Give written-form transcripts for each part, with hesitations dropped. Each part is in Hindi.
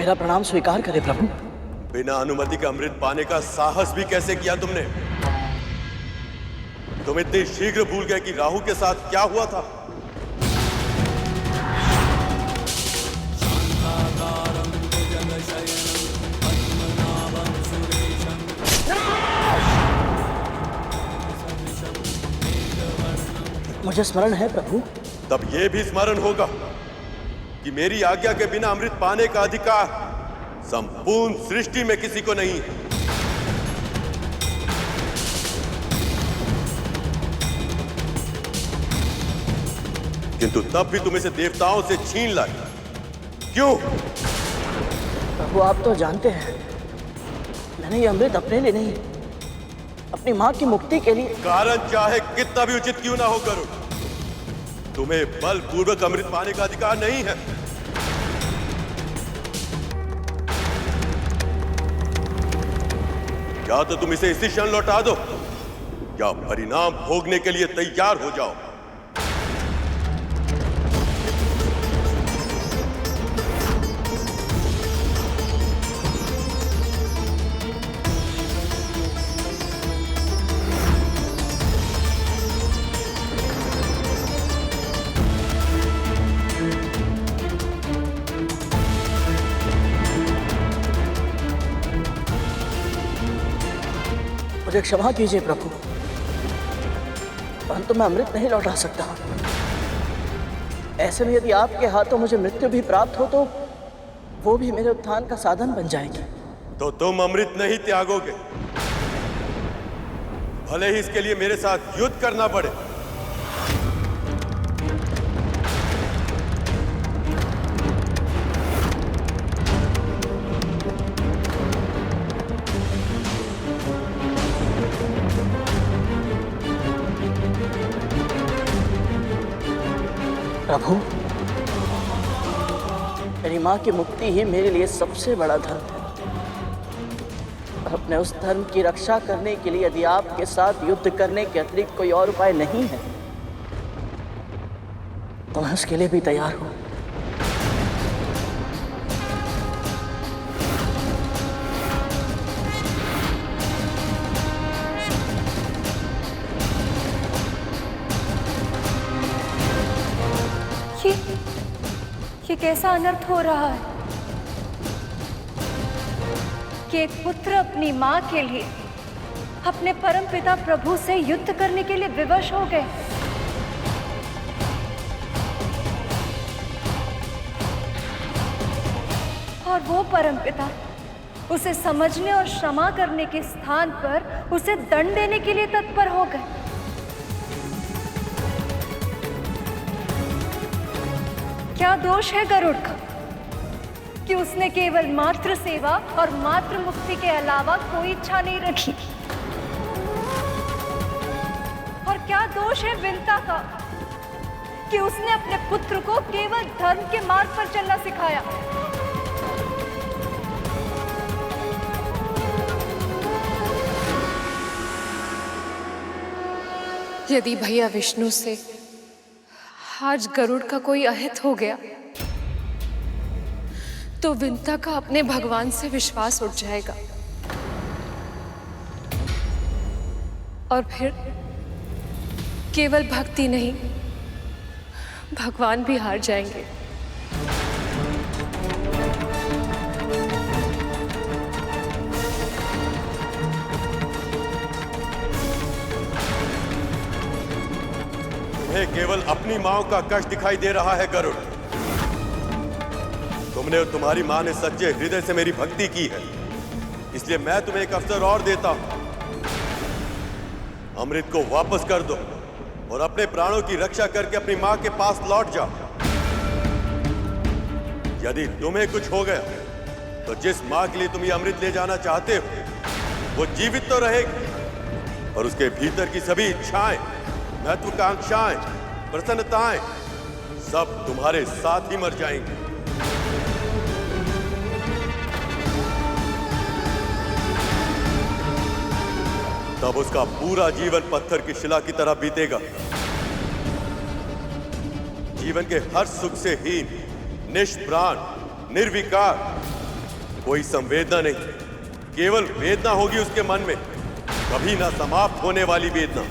मेरा प्रणाम स्वीकार करें प्रभु। बिना अनुमति के अमृत पाने का साहस भी कैसे किया तुमने? तुम इतनी शीघ्र भूल गए कि राहु के साथ क्या हुआ था? मुझे स्मरण है प्रभु। तब यह भी स्मरण होगा कि मेरी आज्ञा के बिना अमृत पाने का अधिकार संपूर्ण सृष्टि में किसी को नहीं है। किंतु तब भी तुम इसे देवताओं से छीन लाई। क्यों? प्रभु आप तो जानते हैं मैंने ये अमृत अपने लिए नहीं, अपनी मां की मुक्ति के लिए। कारण चाहे कितना भी उचित क्यों ना हो गरुड़, तुम्हें बलपूर्वक अमृत पाने का अधिकार नहीं है। या तो तुम इसे इसी क्षण लौटा दो या परिणाम भोगने के लिए तैयार हो जाओ। मुझे क्षमा कीजिए प्रभु, परंतु मैं अमृत नहीं लौटा सकता। ऐसे में यदि आपके हाथों मुझे मृत्यु भी प्राप्त हो तो वो भी मेरे उत्थान का साधन बन जाएगी। तो तुम अमृत नहीं त्यागोगे, भले ही इसके लिए मेरे साथ युद्ध करना पड़े। प्रभु मेरी मां की मुक्ति ही मेरे लिए सबसे बड़ा धर्म है। अपने उस धर्म की रक्षा करने के लिए यदि आपके साथ युद्ध करने के अतिरिक्त कोई और उपाय नहीं है तो मैं उसके लिए भी तैयार हूं। ये कैसा अनर्थ हो रहा है कि एक पुत्र अपनी मां के लिए अपने परमपिता प्रभु से युद्ध करने के लिए विवश हो गए। और वो परमपिता उसे समझने और क्षमा करने के स्थान पर उसे दंड देने के लिए तत्पर हो गए। क्या दोष है गरुड़ का कि उसने केवल मातृ सेवा और मातृ मुक्ति के अलावा कोई इच्छा नहीं रखी? और क्या दोष है विंता का कि उसने अपने पुत्र को केवल धर्म के मार्ग पर चलना सिखाया? यदि भैया विष्णु से आज गरुड़ का कोई अहित हो गया तो विंता का अपने भगवान से विश्वास उठ जाएगा और फिर केवल भक्ति नहीं भगवान भी हार जाएंगे। तुम्हें केवल अपनी मां का कष्ट दिखाई दे रहा है गरुड़। तुमने और तुम्हारी मां ने सच्चे हृदय से मेरी भक्ति की है, इसलिए मैं तुम्हें एक अवसर और देता हूं। अमृत को वापस कर दो और अपने प्राणों की रक्षा करके अपनी मां के पास लौट जाओ। यदि तुम्हें कुछ हो गया तो जिस मां के लिए तुम ये अमृत ले जाना चाहते हो वो जीवित तो रहेगी, और उसके भीतर की सभी इच्छाएं, महत्वाकांक्षाएं, प्रसन्नताएं सब तुम्हारे साथ ही मर जाएंगी। तब उसका पूरा जीवन पत्थर की शिला की तरह बीतेगा। जीवन के हर सुख से हीन, निष्प्राण, निर्विकार, कोई संवेदना नहीं, केवल वेदना होगी उसके मन में, कभी ना समाप्त होने वाली वेदना।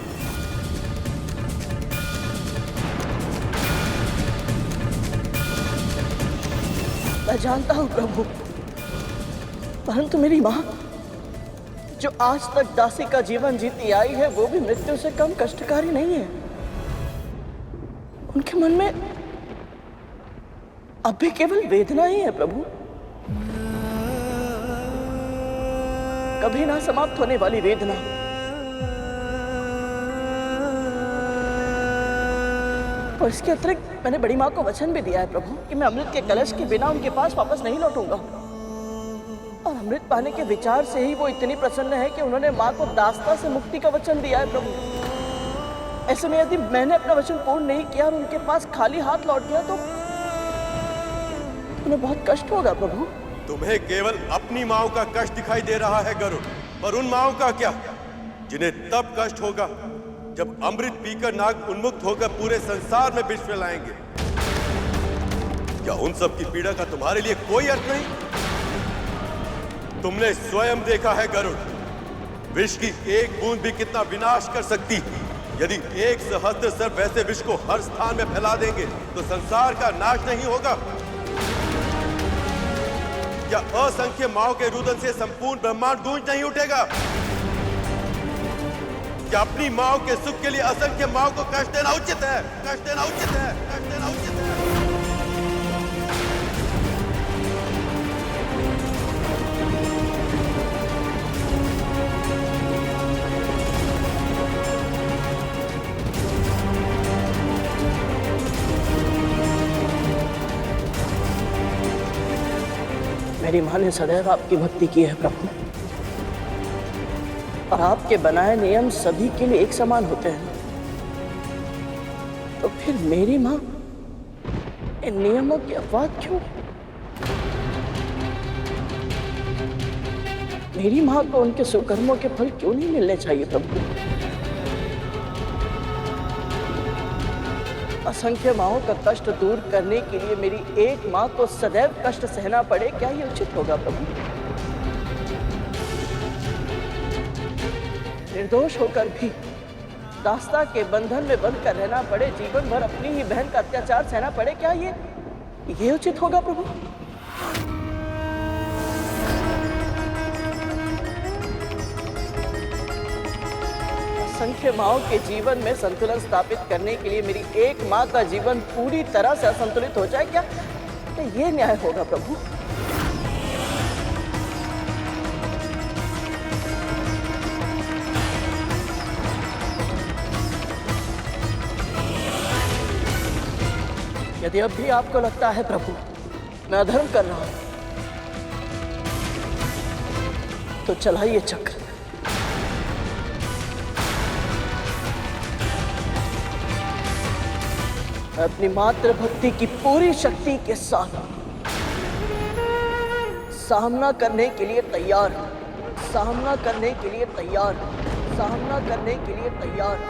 मैं जानता हूं प्रभु, परंतु मेरी मां जो आज तक दासी का जीवन जीती आई है वो भी मृत्यु से कम कष्टकारी नहीं है। उनके मन में अब भी केवल वेदना ही है प्रभु, कभी ना समाप्त होने वाली वेदना। और इसके अतिरिक्त मैंने बड़ी माँ को वचन भी दिया है प्रभु कि मैं अमृत के कलश के बिना उनके पास वापस नहीं लौटूंगा। और अमृत पाने के विचार से ही वो इतनी प्रसन्न है कि उन्होंने माँ को दास्ता से मुक्ति का वचन दिया है प्रभु। ऐसे में यदि मैंने अपना वचन पूर्ण नहीं किया और उनके पास खाली हाथ लौट गया तो उन्हें बहुत कष्ट होगा प्रभु। तुम्हें केवल अपनी माओ का कष्ट दिखाई दे रहा है गरुड़, पर उन माओ का क्या, जिन्हें तब कष्ट होगा जब अमृत पीकर नाग उन्मुक्त होकर पूरे संसार में विष फैलाएंगे। क्या उन सब की पीड़ा का तुम्हारे लिए कोई अर्थ नहीं? तुमने स्वयं देखा है गरुड़, विष की एक बूंद भी कितना विनाश कर सकती है। यदि 1 सहस्त्र सर्प वैसे विष को हर स्थान में फैला देंगे तो संसार का नाश नहीं होगा? क्या असंख्य माओ के रुदन से संपूर्ण ब्रह्मांड गूंज नहीं उठेगा? क्या अपनी माओ के सुख के लिए असंख्य माओ को कष्ट देना उचित है? कष्ट देना उचित है? कष्ट देना उचित है? मेरी माँ ने सदैव आपकी भक्ति की है प्रभु, और आपके बनाए नियम सभी के लिए एक समान होते हैं। तो फिर मेरी माँ इन नियमों की अपवाद क्यों? मेरी माँ को उनके सुकर्मों के फल क्यों नहीं मिलने चाहिए प्रभु? असंख्य माओं का कष्ट दूर करने के लिए मेरी एक माँ को सदैव कष्ट सहना पड़े, क्या ये उचित होगा प्रभु? निर्दोष होकर भी दास्ता के बंधन में बंध कर रहना पड़े, जीवन भर अपनी ही बहन का अत्याचार सहना पड़े, क्या ये उचित होगा प्रभु? असंख्य माओं के जीवन में संतुलन स्थापित करने के लिए मेरी एक माँ का जीवन पूरी तरह से असंतुलित हो जाए, क्या ये न्याय होगा प्रभु? यदि अब भी आपको लगता है प्रभु मैं अधर्म कर रहा हूं, तो चलाइए चक्र। मैं अपनी मातृ भक्ति की पूरी शक्ति के साथ सामना करने के लिए तैयार, सामना करने के लिए तैयार, सामना करने के लिए तैयार।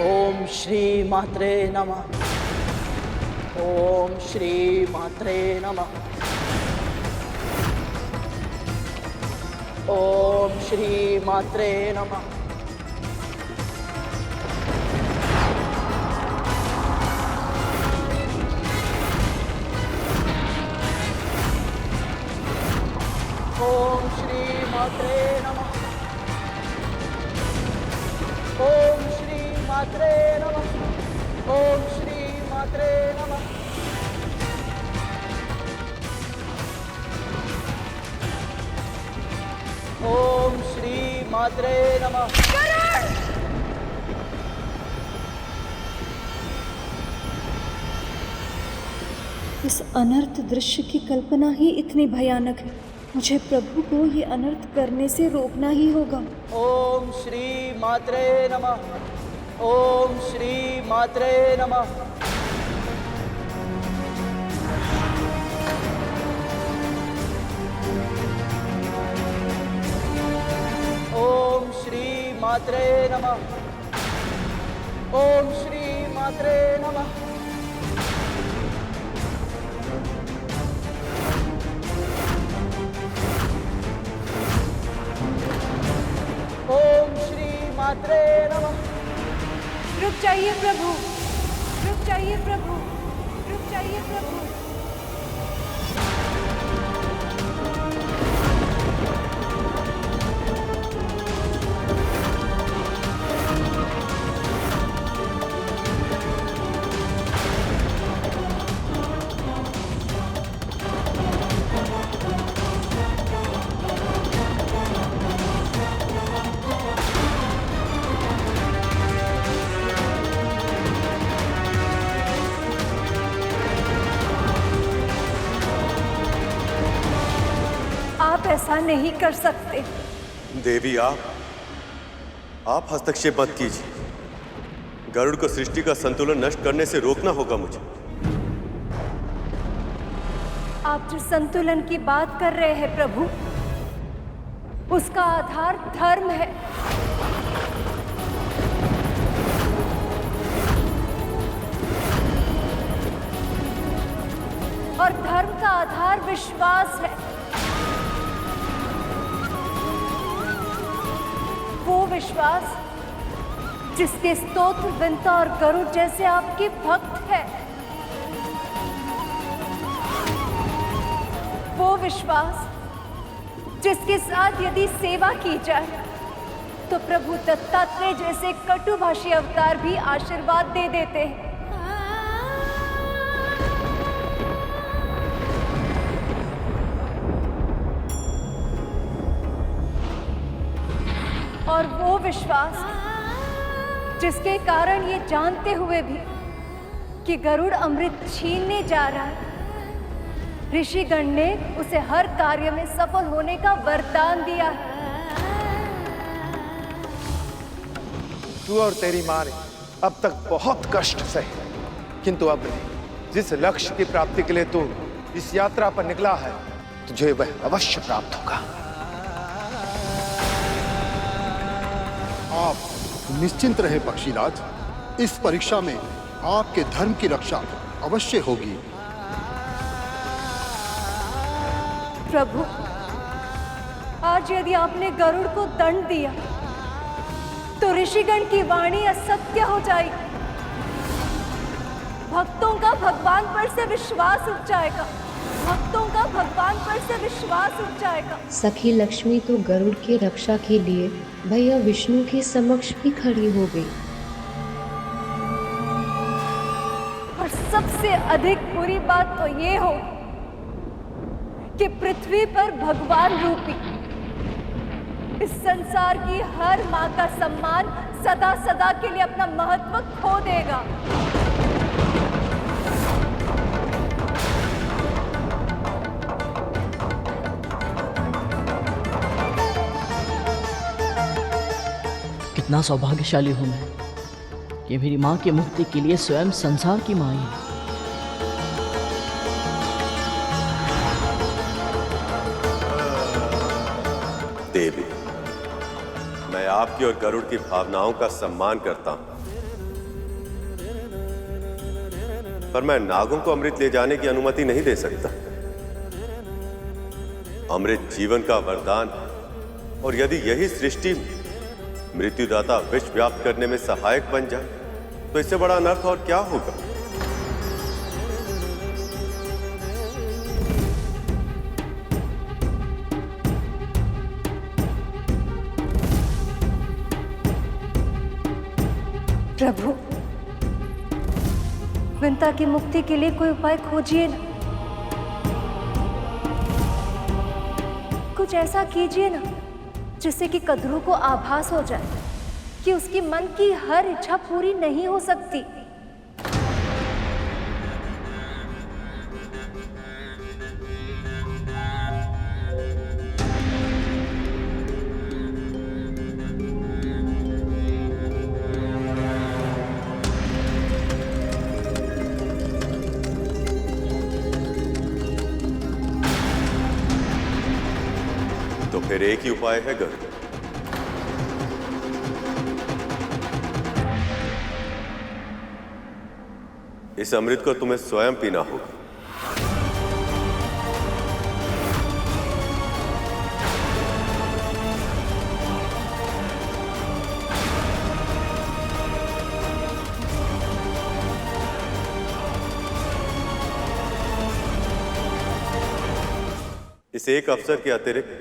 ओम श्री मात्रे नमः। ओम श्री मात्रे नमः। ओम श्री मात्रे नमः। ओम श्री मात्रे नमः। ओम श्री मात्रे नमः। ओम श्री मात्रे नमः। मात्रे नमः। इस अनर्थ दृश्य की कल्पना ही इतनी भयानक है। मुझे प्रभु को ये अनर्थ करने से रोकना ही होगा। ओम श्री मात्रे नमः। ओम श्री मात्रे नमः। ओम श्री मात्रे नमः। ओम श्री मात्रे नमः। ओम श्री मात्रे नमः। रुक जाइए प्रभु, रुक जाइए प्रभु, रुक जाइए प्रभु। आप ऐसा नहीं कर सकते। देवी, आप हस्तक्षेप मत कीजिए। गरुड़ को सृष्टि का संतुलन नष्ट करने से रोकना होगा मुझे। आप जिस संतुलन की बात कर रहे हैं प्रभु, उसका आधार धर्म है। और धर्म का आधार विश्वास है। वो विश्वास जिसके स्तोत्र, विंता और गरुड़ जैसे आपके भक्त हैं। वो विश्वास जिसके साथ यदि सेवा की जाए तो प्रभु दत्तात्रेय जैसे कटुभाषी अवतार भी आशीर्वाद दे देते हैं। और वो विश्वास जिसके कारण ये जानते हुए भी कि गरुड़ अमृत छीनने जा रहा है, ऋषिगण ने उसे हर कार्य में सफल होने का वरदान दिया है। तू और तेरी माँ ने अब तक बहुत कष्ट सहे, किंतु अब जिस लक्ष्य की प्राप्ति के लिए तू इस यात्रा पर निकला है, तुझे वह अवश्य प्राप्त होगा। आप निश्चिंत रहे पक्षीराज, इस परीक्षा में आपके धर्म की रक्षा अवश्य होगी। प्रभु, आज यदि आपने गरुड़ को दंड दिया तो ऋषिगण की वाणी असत्य हो जाएगी। भक्तों का भगवान पर से विश्वास उठ जाएगा। भक्तों का भगवान पर से विश्वास उठ जाएगा। सखी लक्ष्मी तो गरुड़ की रक्षा के लिए भैया विष्णु के समक्ष भी खड़ी हो गई। और सबसे अधिक बुरी बात तो ये हो कि पृथ्वी पर भगवान रूपी इस संसार की हर माँ का सम्मान सदा सदा के लिए अपना महत्व खो देगा। कितना सौभाग्यशाली हूं मैं कि मेरी मां की मुक्ति के लिए स्वयं संसार की मां है। देवी, मैं आपकी और गरुड़ की भावनाओं का सम्मान करता हूं, पर मैं नागों को अमृत ले जाने की अनुमति नहीं दे सकता। अमृत जीवन का वरदान है, और यदि यही सृष्टि मृत्युदाता विष व्याप्त करने में सहायक बन जाए तो इससे बड़ा अनर्थ और क्या होगा। प्रभु, विंता की मुक्ति के लिए कोई उपाय खोजिए ना। कुछ ऐसा कीजिए ना जिससे कि कद्रू को आभास हो जाए कि उसकी मन की हर इच्छा पूरी नहीं हो सकती। तो फिर एक ही उपाय है गरुड़। इस अमृत को तुम्हें स्वयं पीना होगा। इस एक अवसर के अतिरिक्त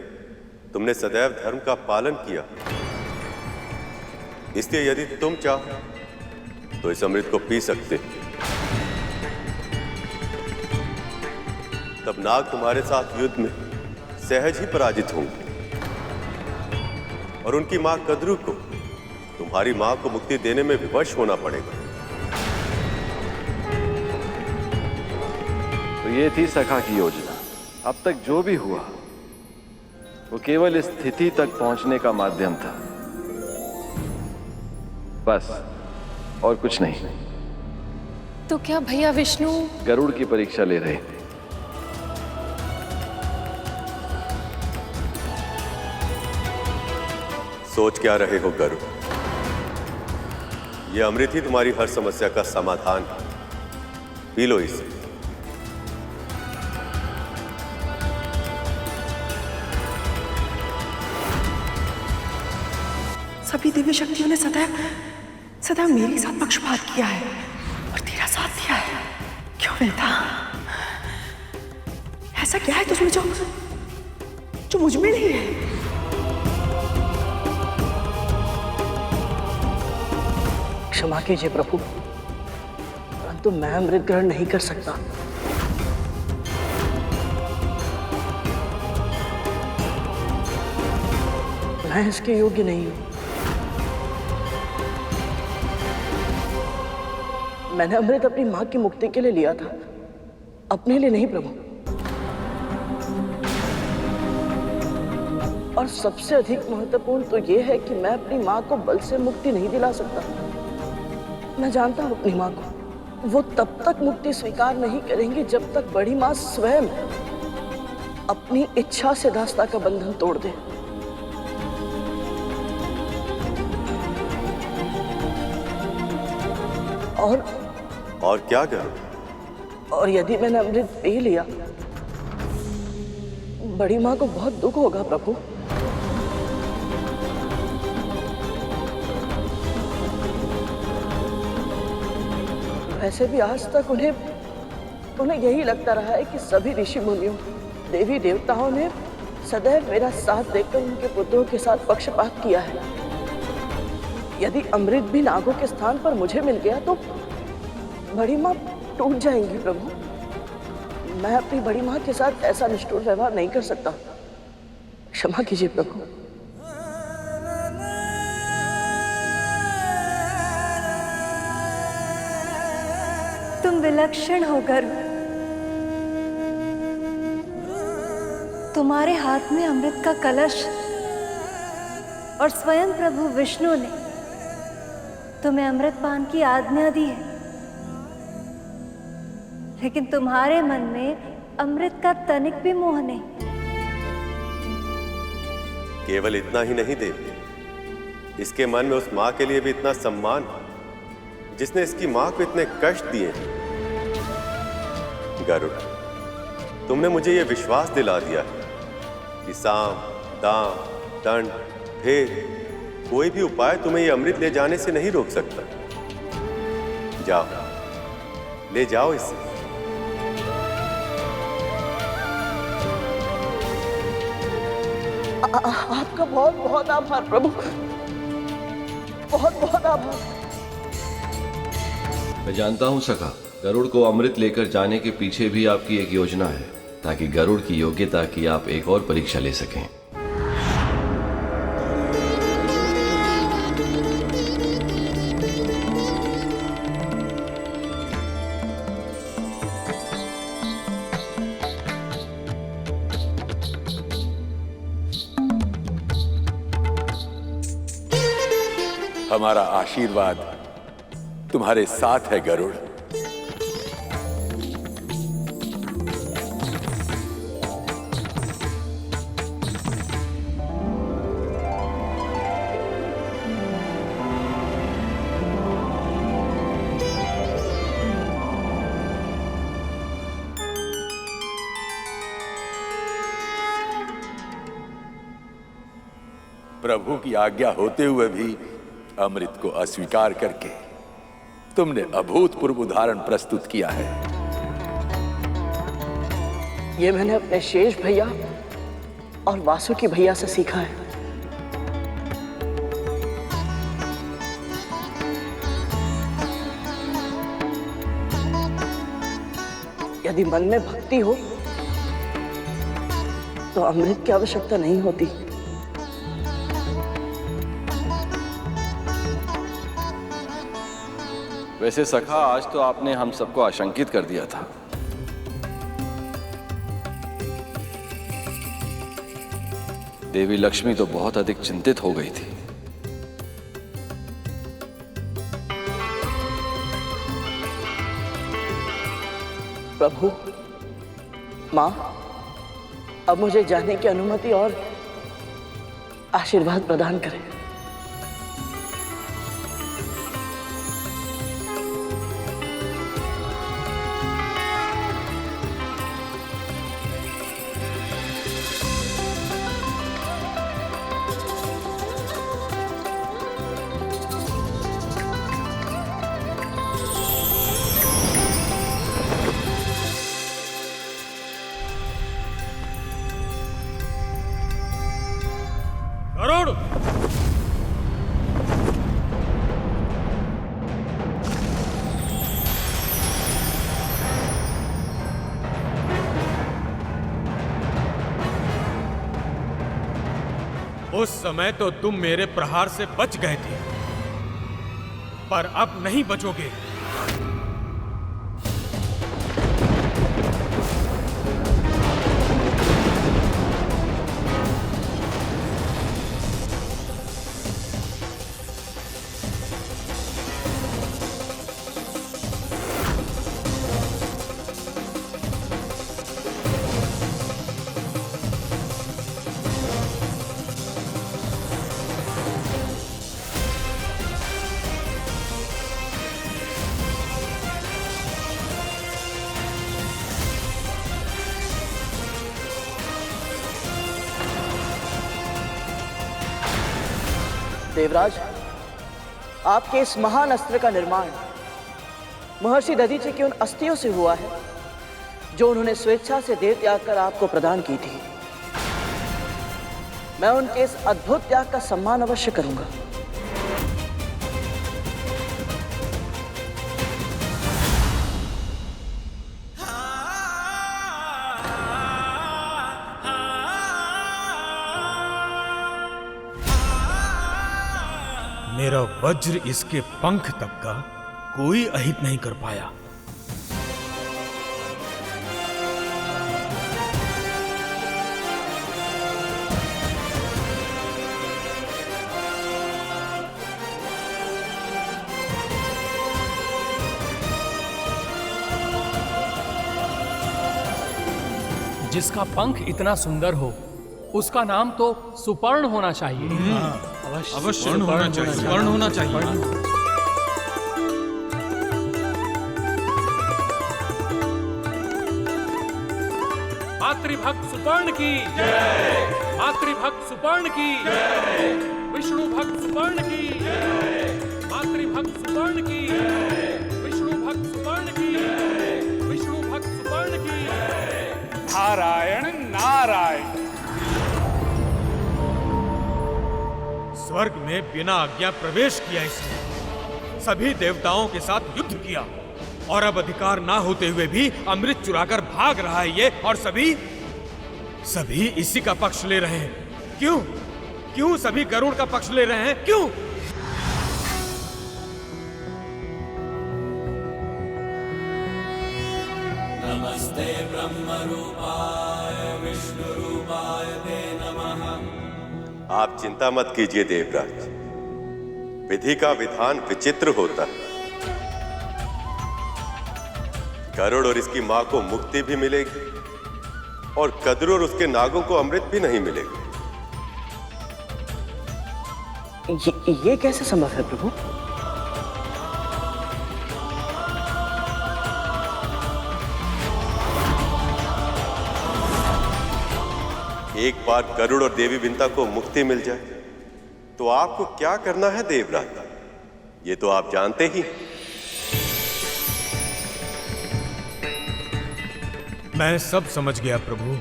तुमने सदैव धर्म का पालन किया, इसलिए यदि तुम चाहो तो इस अमृत को पी सकते हो। तब नाग तुम्हारे साथ युद्ध में सहज ही पराजित होंगे और उनकी मां कद्रू को तुम्हारी मां को मुक्ति देने में विवश होना पड़ेगा। तो ये थी सखा की योजना। अब तक जो भी हुआ वो केवल इस स्थिति तक पहुंचने का माध्यम था, बस और कुछ नहीं। तो क्या भैया विष्णु गरुड़ की परीक्षा ले रहे थे? सोच क्या रहे हो गरुड़? यह अमृत ही तुम्हारी हर समस्या का समाधान है। पी लो इसे। सभी दिव्य शक्तियों ने सदैव मेरे साथ पक्षपात किया है और तेरा साथ दिया है। क्यों वेदा? ऐसा क्या है तुझमें जो मुझ में नहीं है? क्षमा कीजिए प्रभु, परंतु मैं अमृत ग्रहण नहीं कर सकता। मैं इसके योग्य नहीं हूं। मैंने अमृत अपनी मां की मुक्ति के लिए लिया था, अपने लिए नहीं प्रभु। और सबसे अधिक महत्वपूर्ण तो यह है कि मैं अपनी मां को बल से मुक्ति नहीं दिला सकता। मैं जानता हूं अपनी मां को, वो तब तक मुक्ति स्वीकार नहीं करेंगी जब तक बड़ी मां स्वयं अपनी इच्छा से दास्ता का बंधन तोड़ दे। और क्या करूं? और यदि मैंने अमृत पी लिया, बड़ी मां को बहुत दुख होगा प्रभु। वैसे भी आज तक उन्हें यही लगता रहा है कि सभी ऋषि मुनियों, देवी देवताओं ने सदैव मेरा साथ देकर उनके पुत्रों के साथ पक्षपात किया है। यदि अमृत भी नागों के स्थान पर मुझे मिल गया तो बड़ी मां टूट जाएंगी प्रभु। मैं अपनी बड़ी मां के साथ ऐसा निष्ठुर व्यवहार नहीं कर सकता। क्षमा कीजिए प्रभु। तुम विलक्षण हो गरुड़। तुम्हारे हाथ में अमृत का कलश और स्वयं प्रभु विष्णु ने तुम्हें अमृत पान की आज्ञा दी है, लेकिन तुम्हारे मन में अमृत का तनिक भी मोह नहीं। केवल इतना ही नहीं देवी, इसके मन में उस मां के लिए भी इतना सम्मान जिसने इसकी मां को इतने कष्ट दिए। गरुड़, तुमने मुझे यह विश्वास दिला दिया है कि साम, दाम, दंड, भेद, कोई भी उपाय तुम्हें यह अमृत ले जाने से नहीं रोक सकता। जाओ, ले जाओ इसे। आपका बहुत बहुत आभार प्रभु, बहुत बहुत आभार। मैं जानता हूं सखा, गरुड़ को अमृत लेकर जाने के पीछे भी आपकी एक योजना है, ताकि गरुड़ की योग्यता की आप एक और परीक्षा ले सकें। हमारा आशीर्वाद तुम्हारे साथ है गरुड़। प्रभु की आज्ञा होते हुए भी अमृत को अस्वीकार करके तुमने अभूतपूर्व उदाहरण प्रस्तुत किया है। ये मैंने अपने शेष भैया और वासुकी भैया से सीखा है। यदि मन में भक्ति हो तो अमृत की आवश्यकता नहीं होती। वैसे सखा, आज तो आपने हम सबको आशंकित कर दिया था। देवी लक्ष्मी तो बहुत अधिक चिंतित हो गई थी। प्रभु, मां, अब मुझे जाने की अनुमति और आशीर्वाद प्रदान करें। उस समय तो तुम मेरे प्रहार से बच गए थे, पर अब नहीं बचोगे। देवराज, आपके इस महान अस्त्र का निर्माण महर्षि दधीचि की उन अस्थियों से हुआ है जो उन्होंने स्वेच्छा से देह त्याग कर आपको प्रदान की थी। मैं उनके इस अद्भुत त्याग का सम्मान अवश्य करूंगा। मेरा वज्र इसके पंख तक का कोई अहित नहीं कर पाया। जिसका पंख इतना सुंदर हो उसका नाम तो सुपर्ण होना चाहिए। अवश्य स्वर्ण होना चाहिए। मातृभक्त सुपर्ण की जय। मातृभक्त सुपर्ण की जय। विष्णु भक्त सुपर्ण की जय। मातृभक्त सुपर्ण की जय। विष्णु भक्त सुपर्ण की जय। विष्णु भक्त सुपर्ण की जय। नारायण नारायण। स्वर्ग में बिना आज्ञा प्रवेश किया इसने, सभी देवताओं के साथ युद्ध किया और अब अधिकार ना होते हुए भी अमृत चुराकर भाग रहा है ये, और सभी इसी का पक्ष ले रहे हैं। क्यों सभी गरुड़ का पक्ष ले रहे हैं? क्यों? नमस्ते ब्रह्म रूपाय विष्णु रूपाय ते नमः। आप चिंता मत कीजिए देवराज, विधि का विधान विचित्र होता है। गरुड़ और इसकी मां को मुक्ति भी मिलेगी और कद्रू और उसके नागों को अमृत भी नहीं मिलेगा। ये कैसे संभव है प्रभु? एक बार गरुड़ और देवी विंता को मुक्ति मिल जाए तो आपको क्या करना है देवराज, ये तो आप जानते ही। मैं सब समझ गया प्रभु,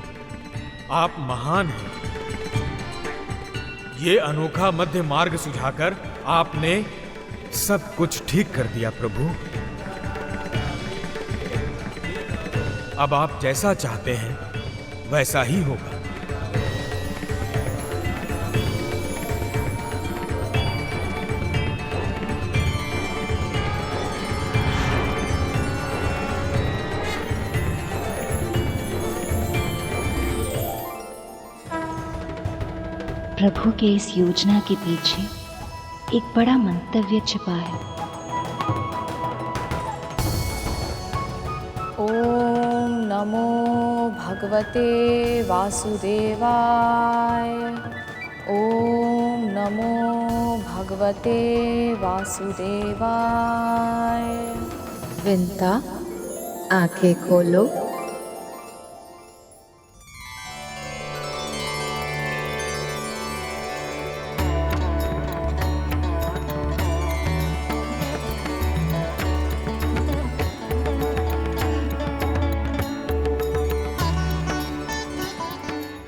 आप महान हैं। ये अनोखा मध्य मार्ग सुझाकर आपने सब कुछ ठीक कर दिया प्रभु। अब आप जैसा चाहते हैं वैसा ही होगा। प्रभु के इस योजना के पीछे एक बड़ा मंतव्य छिपा है। ओम नमो भगवते वासुदेवाय। ओम नमो भगवते वासुदेवाय। विंता, आंखें खोलो।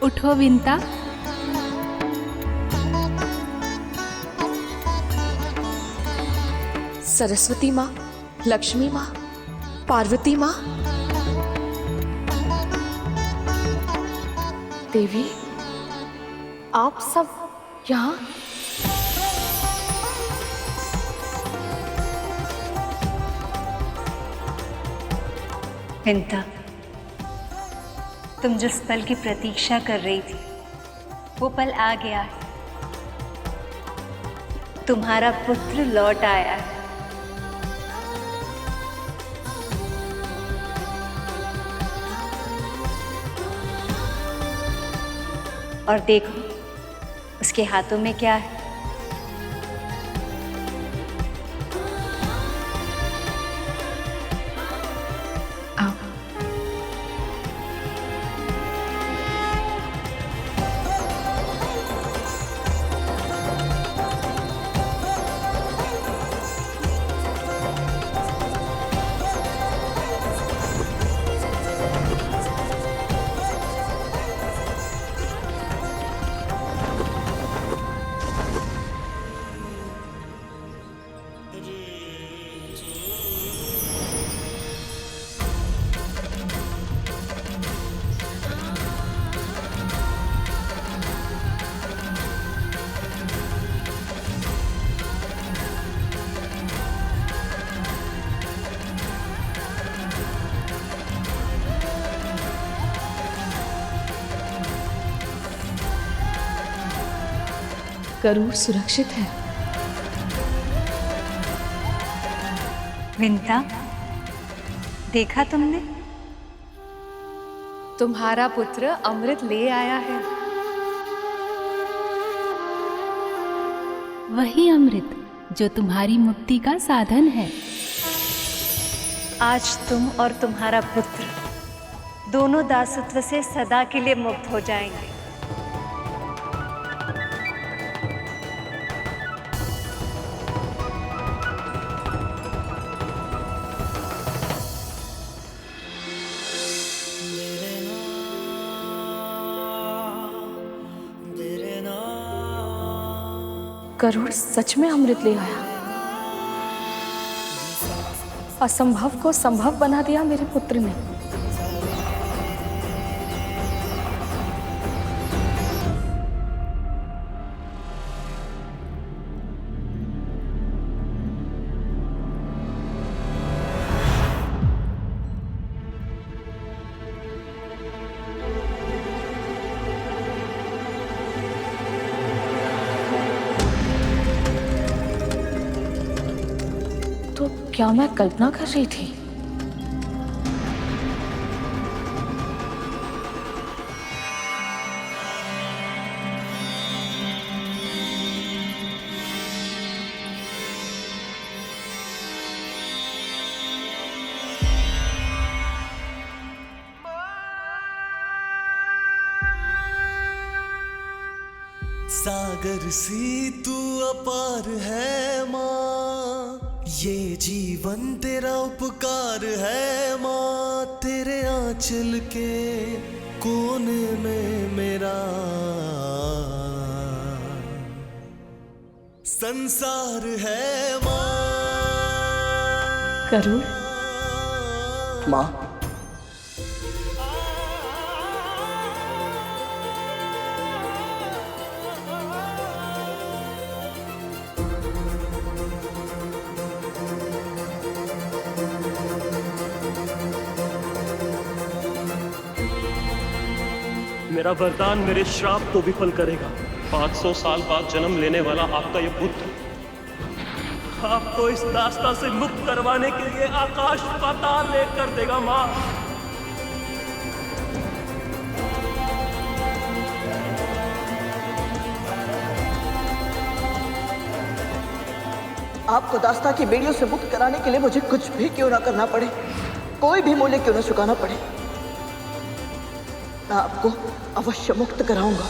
उठो विंता। सरस्वती माँ, लक्ष्मी माँ, पार्वती माँ, देवी, आप सब यहाँ? विंता, तुम जिस पल की प्रतीक्षा कर रही थी वो पल आ गया है। तुम्हारा पुत्र लौट आया है। और देखो उसके हाथों में क्या है। गरुड़ सुरक्षित है। विंता, देखा तुमने? तुम्हारा पुत्र अमृत ले आया है। वही अमृत जो तुम्हारी मुक्ति का साधन है। आज तुम और तुम्हारा पुत्र दोनों दासत्व से सदा के लिए मुक्त हो जाएंगे। गरुड़ सच में अमृत ले आया। असंभव को संभव बना दिया मेरे पुत्र ने। क्या मैं कल्पना कर रही थी? सागर सी तू अपार है माँ, ये जीवन तेरा उपकार है माँ। तेरे आंचल के कोने में मेरा संसार है माँ। गरुड़, माँ, मेरा वरदान मेरे श्राप को विफल करेगा। 500 साल बाद जन्म लेने वाला आपका ये पुत्र आपको इस दास्ता से मुक्त करवाने के लिए आकाश पाताल एक कर देगा माँ। आपको दास्ता की बेड़ियों से मुक्त कराने के लिए मुझे कुछ भी क्यों ना करना पड़े, कोई भी मूल्य क्यों ना चुकाना पड़े, मैं आपको अवश्य मुक्त कराऊंगा।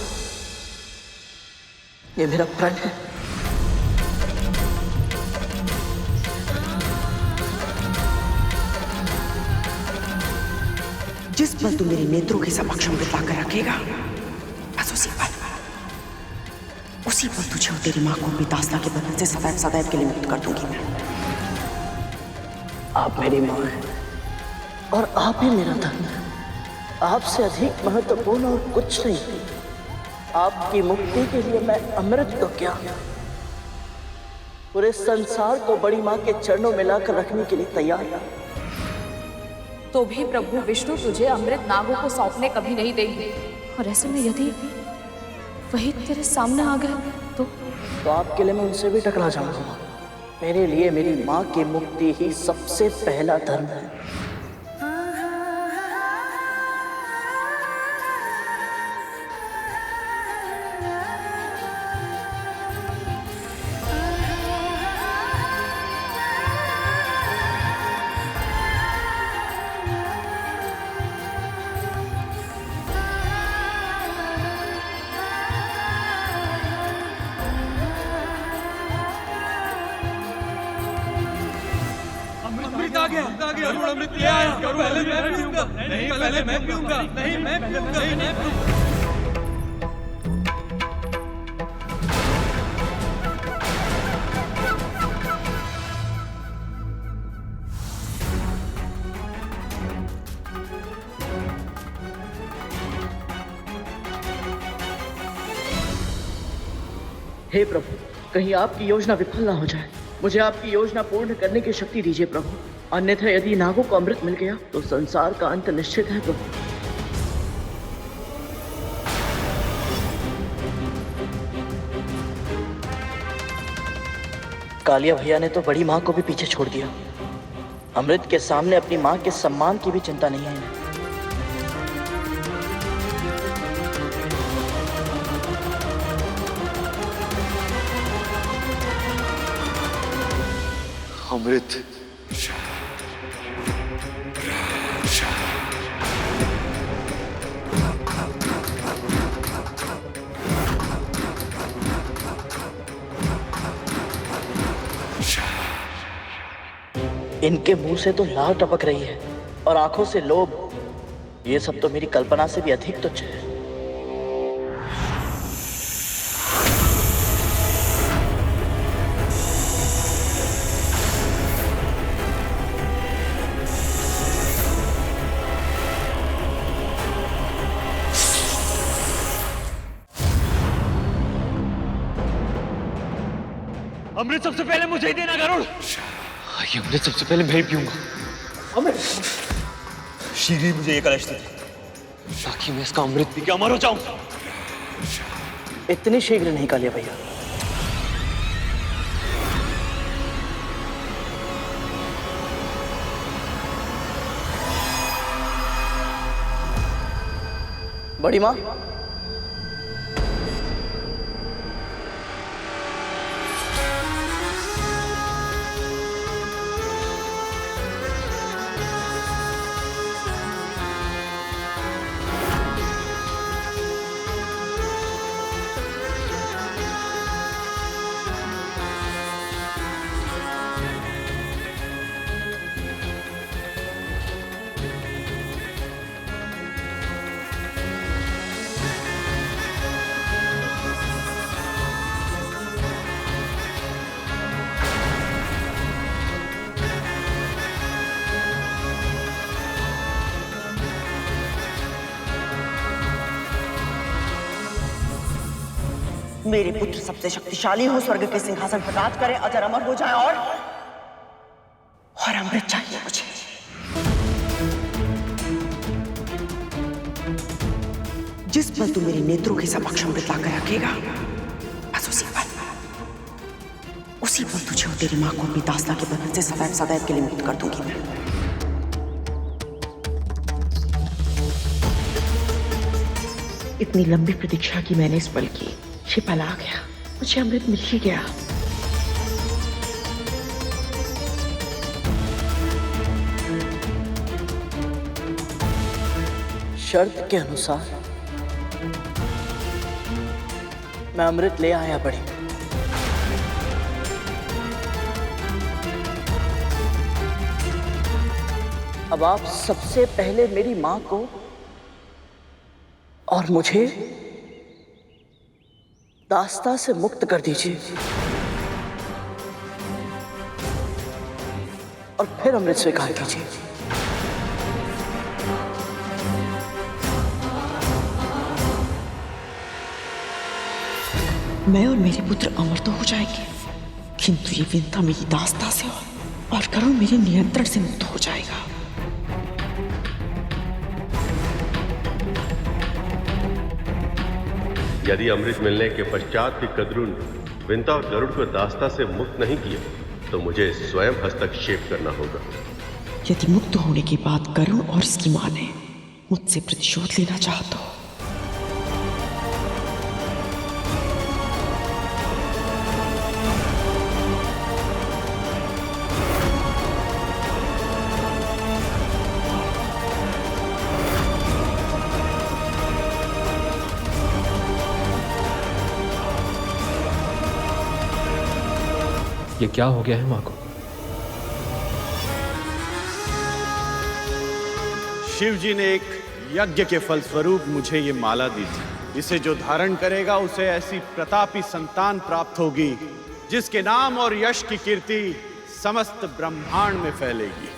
ये मेरा प्रण है। जिस पल तू मेरे नेत्रों के समक्ष बिता कर रखेगा, बस उसी पल तुझे और तेरी मां को भी दास्ता के बंधन से सदैव सदैव के लिए मुक्त कर दूंगी मैं। आप मेरी मां हैं और आप ही मेरा धन है। आपसे अधिक महत्वपूर्ण और कुछ नहीं। आपकी मुक्ति के लिए मैं अमृत तो क्या, पूरे संसार को बड़ी मां के चरणों में लाकर रखने के लिए तैयार है। तो भी प्रभु विष्णु तुझे अमृत नागों को सौंपने कभी नहीं देंगे। और ऐसे में यदि वही तेरे सामने आ गए तो आपके लिए मैं उनसे भी टकरा जाऊंगा। मेरे लिए मेरी मां की मुक्ति ही सबसे पहला धर्म है। अमृत ले आया। पहले मैं पीऊंगा। नहीं, पहले मैं पीऊंगा। नहीं, मैं पीऊंगा। हे प्रभु, कहीं आपकी योजना विफल ना हो जाए। मुझे आपकी योजना पूर्ण करने की शक्ति दीजिए प्रभु, अन्यथा यदि नागों को अमृत मिल गया तो संसार का अंत निश्चित है प्रभु। कालिया भैया ने तो बड़ी मां को भी पीछे छोड़ दिया। अमृत के सामने अपनी मां के सम्मान की भी चिंता नहीं है इन्हें। अमृत, इनके मुंह से तो लाल टपक रही है और आंखों से लोभ। ये सब तो मेरी कल्पना से भी अधिक तुच्छ है। अमृत सबसे पहले मुझे ही देना गरुड़। ये अमृत सबसे पहले मैं ही पीऊंगा। अमृत शीघ्र ही मुझे ये कलश दे ताकि मैं इसका अमृत पी के अमर हो जाऊं। इतनी शीघ्र नहीं कालिया भैया। बड़ी माँ, मेरे पुत्र सबसे शक्तिशाली हो, स्वर्ग के सिंहासन पर राज करे, अजर अमर हो जाए और अमृत चाहिए मुझे। जिस पल तू मेरे नेत्रों के समक्ष अमृत लाकर रखेगा, बस उसी पल तुझे और तेरी मां को अपनी दास्ता के बंधन से सदैव सदैव के लिए मुक्त कर दूंगी मैं। इतनी लंबी प्रतीक्षा की मैंने इस पल की, ये पल आ गया, मुझे अमृत मिल ही गया। शर्त के अनुसार मैं अमृत ले आया बड़ी। अब आप सबसे पहले मेरी मां को और मुझे दास्ता से मुक्त कर दीजिए और फिर अमृत स्वीकार कीजिए। मैं और मेरे पुत्र अमर तो हो जाएंगे, किंतु ये विंता मेरी दास्ता से और गरुड़ मेरे नियंत्रण से मुक्त हो जाएगा। यदि अमृत मिलने के पश्चात भी कद्रुन विंता और गरुड़ को दास्ता से मुक्त नहीं किया तो मुझे स्वयं हस्तक्षेप करना होगा। यदि मुक्त होने के बाद गरुड़ और इसकी मां ने मुझसे प्रतिशोध लेना चाहा तो ये क्या हो गया है मां को? शिव जी ने एक यज्ञ के फलस्वरूप मुझे ये माला दी थी। इसे जो धारण करेगा उसे ऐसी प्रतापी संतान प्राप्त होगी जिसके नाम और यश की कीर्ति समस्त ब्रह्मांड में फैलेगी।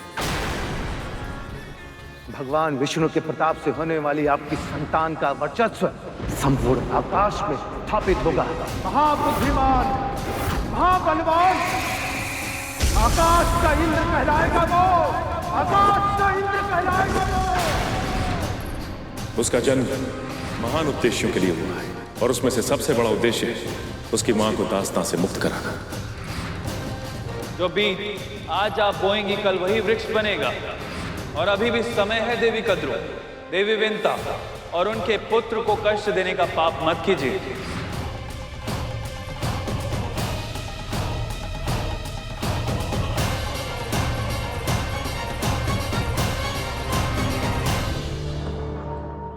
भगवान विष्णु के प्रताप से होने वाली आपकी संतान का वर्चस्व संपूर्ण आकाश में स्थापित होगा। महाबुद्धिमान, महाबलवान, आकाश का इंद्र कहलाएगा वो, आकाश का इंद्र कहलाएगा वो। उसका जन्म महान उद्देश्यों के लिए हुआ है और उसमें से सबसे बड़ा उद्देश्य है उसकी मां को दास्तां से मुक्त कराना। जो बीज आज आप बोएंगी कल वही वृक्ष बनेगा और अभी भी समय है देवी कद्रु, देवी विंता और उनके पुत्र को कष्ट देने का पाप मत कीजिए।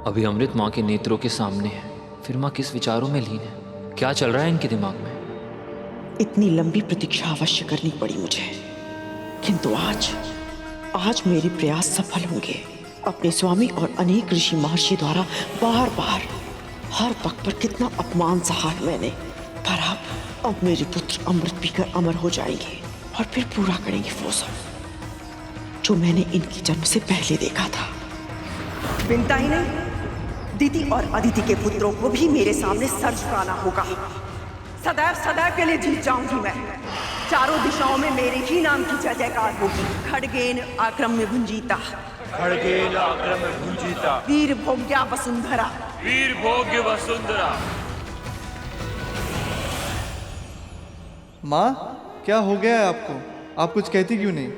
अभी अमृत माँ के नेत्रों के सामने है, फिर माँ किस विचारों में लीन है? क्या चल रहा है इनके दिमाग में? इतनी लंबी प्रतीक्षा अवश्य करनी पड़ी मुझे, किंतु आज मेरे प्रयास सफल होंगे। अपने स्वामी और अनेक ऋषि महर्षि द्वारा बार बार हर पग पर कितना अपमान सहा है मैंने, पर अब मेरे पुत्र अमृत पीकर अमर हो जाएंगे और फिर पूरा करेंगे वो सब जो मैंने इनकी जन्म से पहले देखा था। विंता ही नहीं, दीति और अदिति के पुत्रों को भी मेरे सामने सर झुकाना होगा। सदैव सदैव के लिए जीत जाऊंगी मैं। चारों दिशाओं में मेरे ही नाम की जय जयकार होगी। खड़गेन आक्रम्य भुंजीता, खड़गेन आक्रम्य भुंजीता, वीर भोग्या वसुंधरा, वीर भोग्य वसुंधरा। माँ, क्या हो गया है आपको? आप कुछ कहती क्यों नहीं?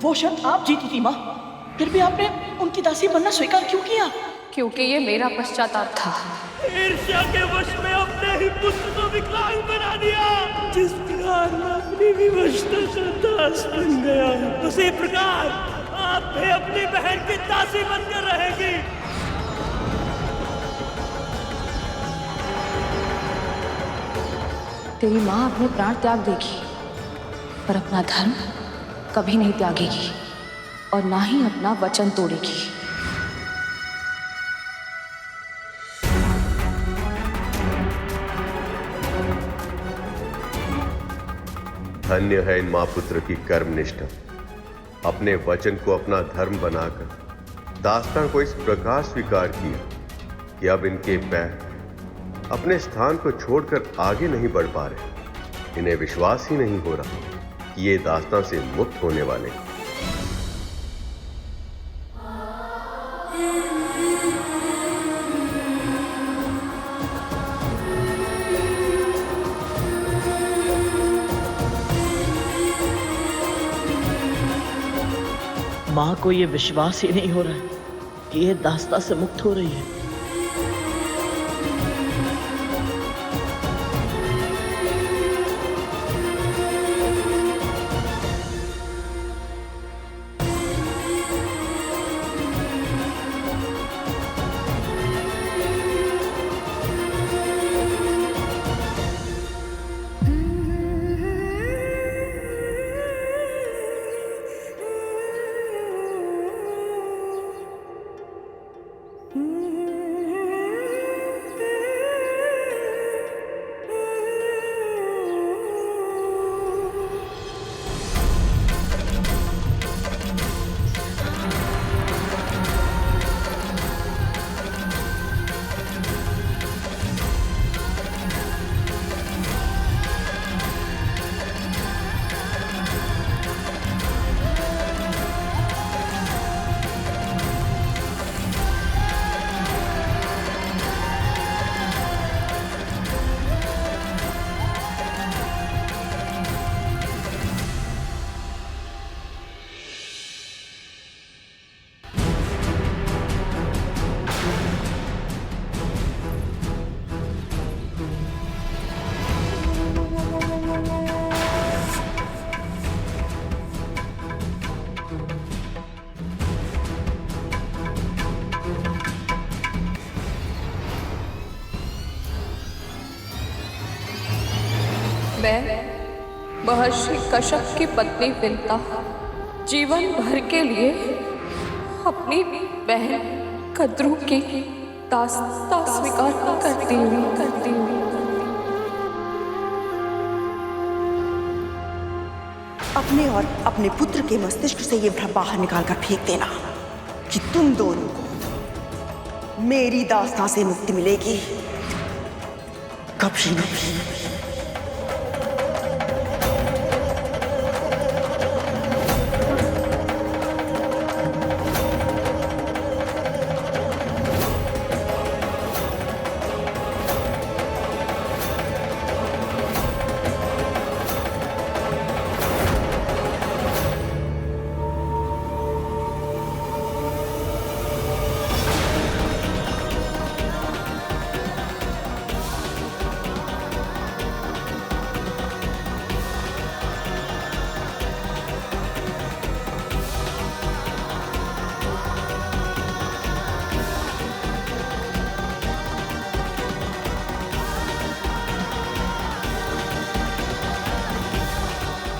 वो शर्त आप जीती थी माँ, फिर भी आपने उनकी दासी बनना स्वीकार क्यों किया? क्योंकि ये मेरा पश्चाताप था। ईर्ष्या के वश में अपने ही पुत्र को विकलांग बना दिया। जिस प्रकार मैं अपनी विवशता का दास बन गया, उसी प्रकार आप भी अपनी बहन की दासी बनकर रहेगी। तेरी माँ अपने प्राण त्याग देगी, पर अपना धर्म कभी नहीं त्यागेगी और ना ही अपना वचन तोड़ेगी। धन्य है इन मां पुत्र की कर्मनिष्ठा। अपने वचन को अपना धर्म बनाकर दास्तान को इस प्रकार स्वीकार किया कि अब इनके पैर अपने स्थान को छोड़कर आगे नहीं बढ़ पा रहे। इन्हें विश्वास ही नहीं हो रहा कि ये दास्तान से मुक्त होने वाले। माँ को ये विश्वास ही नहीं हो रहा है कि ये दास्ता से मुक्त हो रही है। मैं महर्षि कश्यप की पत्नी विंता जीवन भर के लिए अपनी बहन कद्रू की दास्ता स्वीकार करती हूँ। अपने और अपने पुत्र के मस्तिष्क से ये भ्रम बाहर निकाल कर फेंक देना कि तुम दोनों को मेरी दास्तां से मुक्ति मिलेगी। कभी नहीं।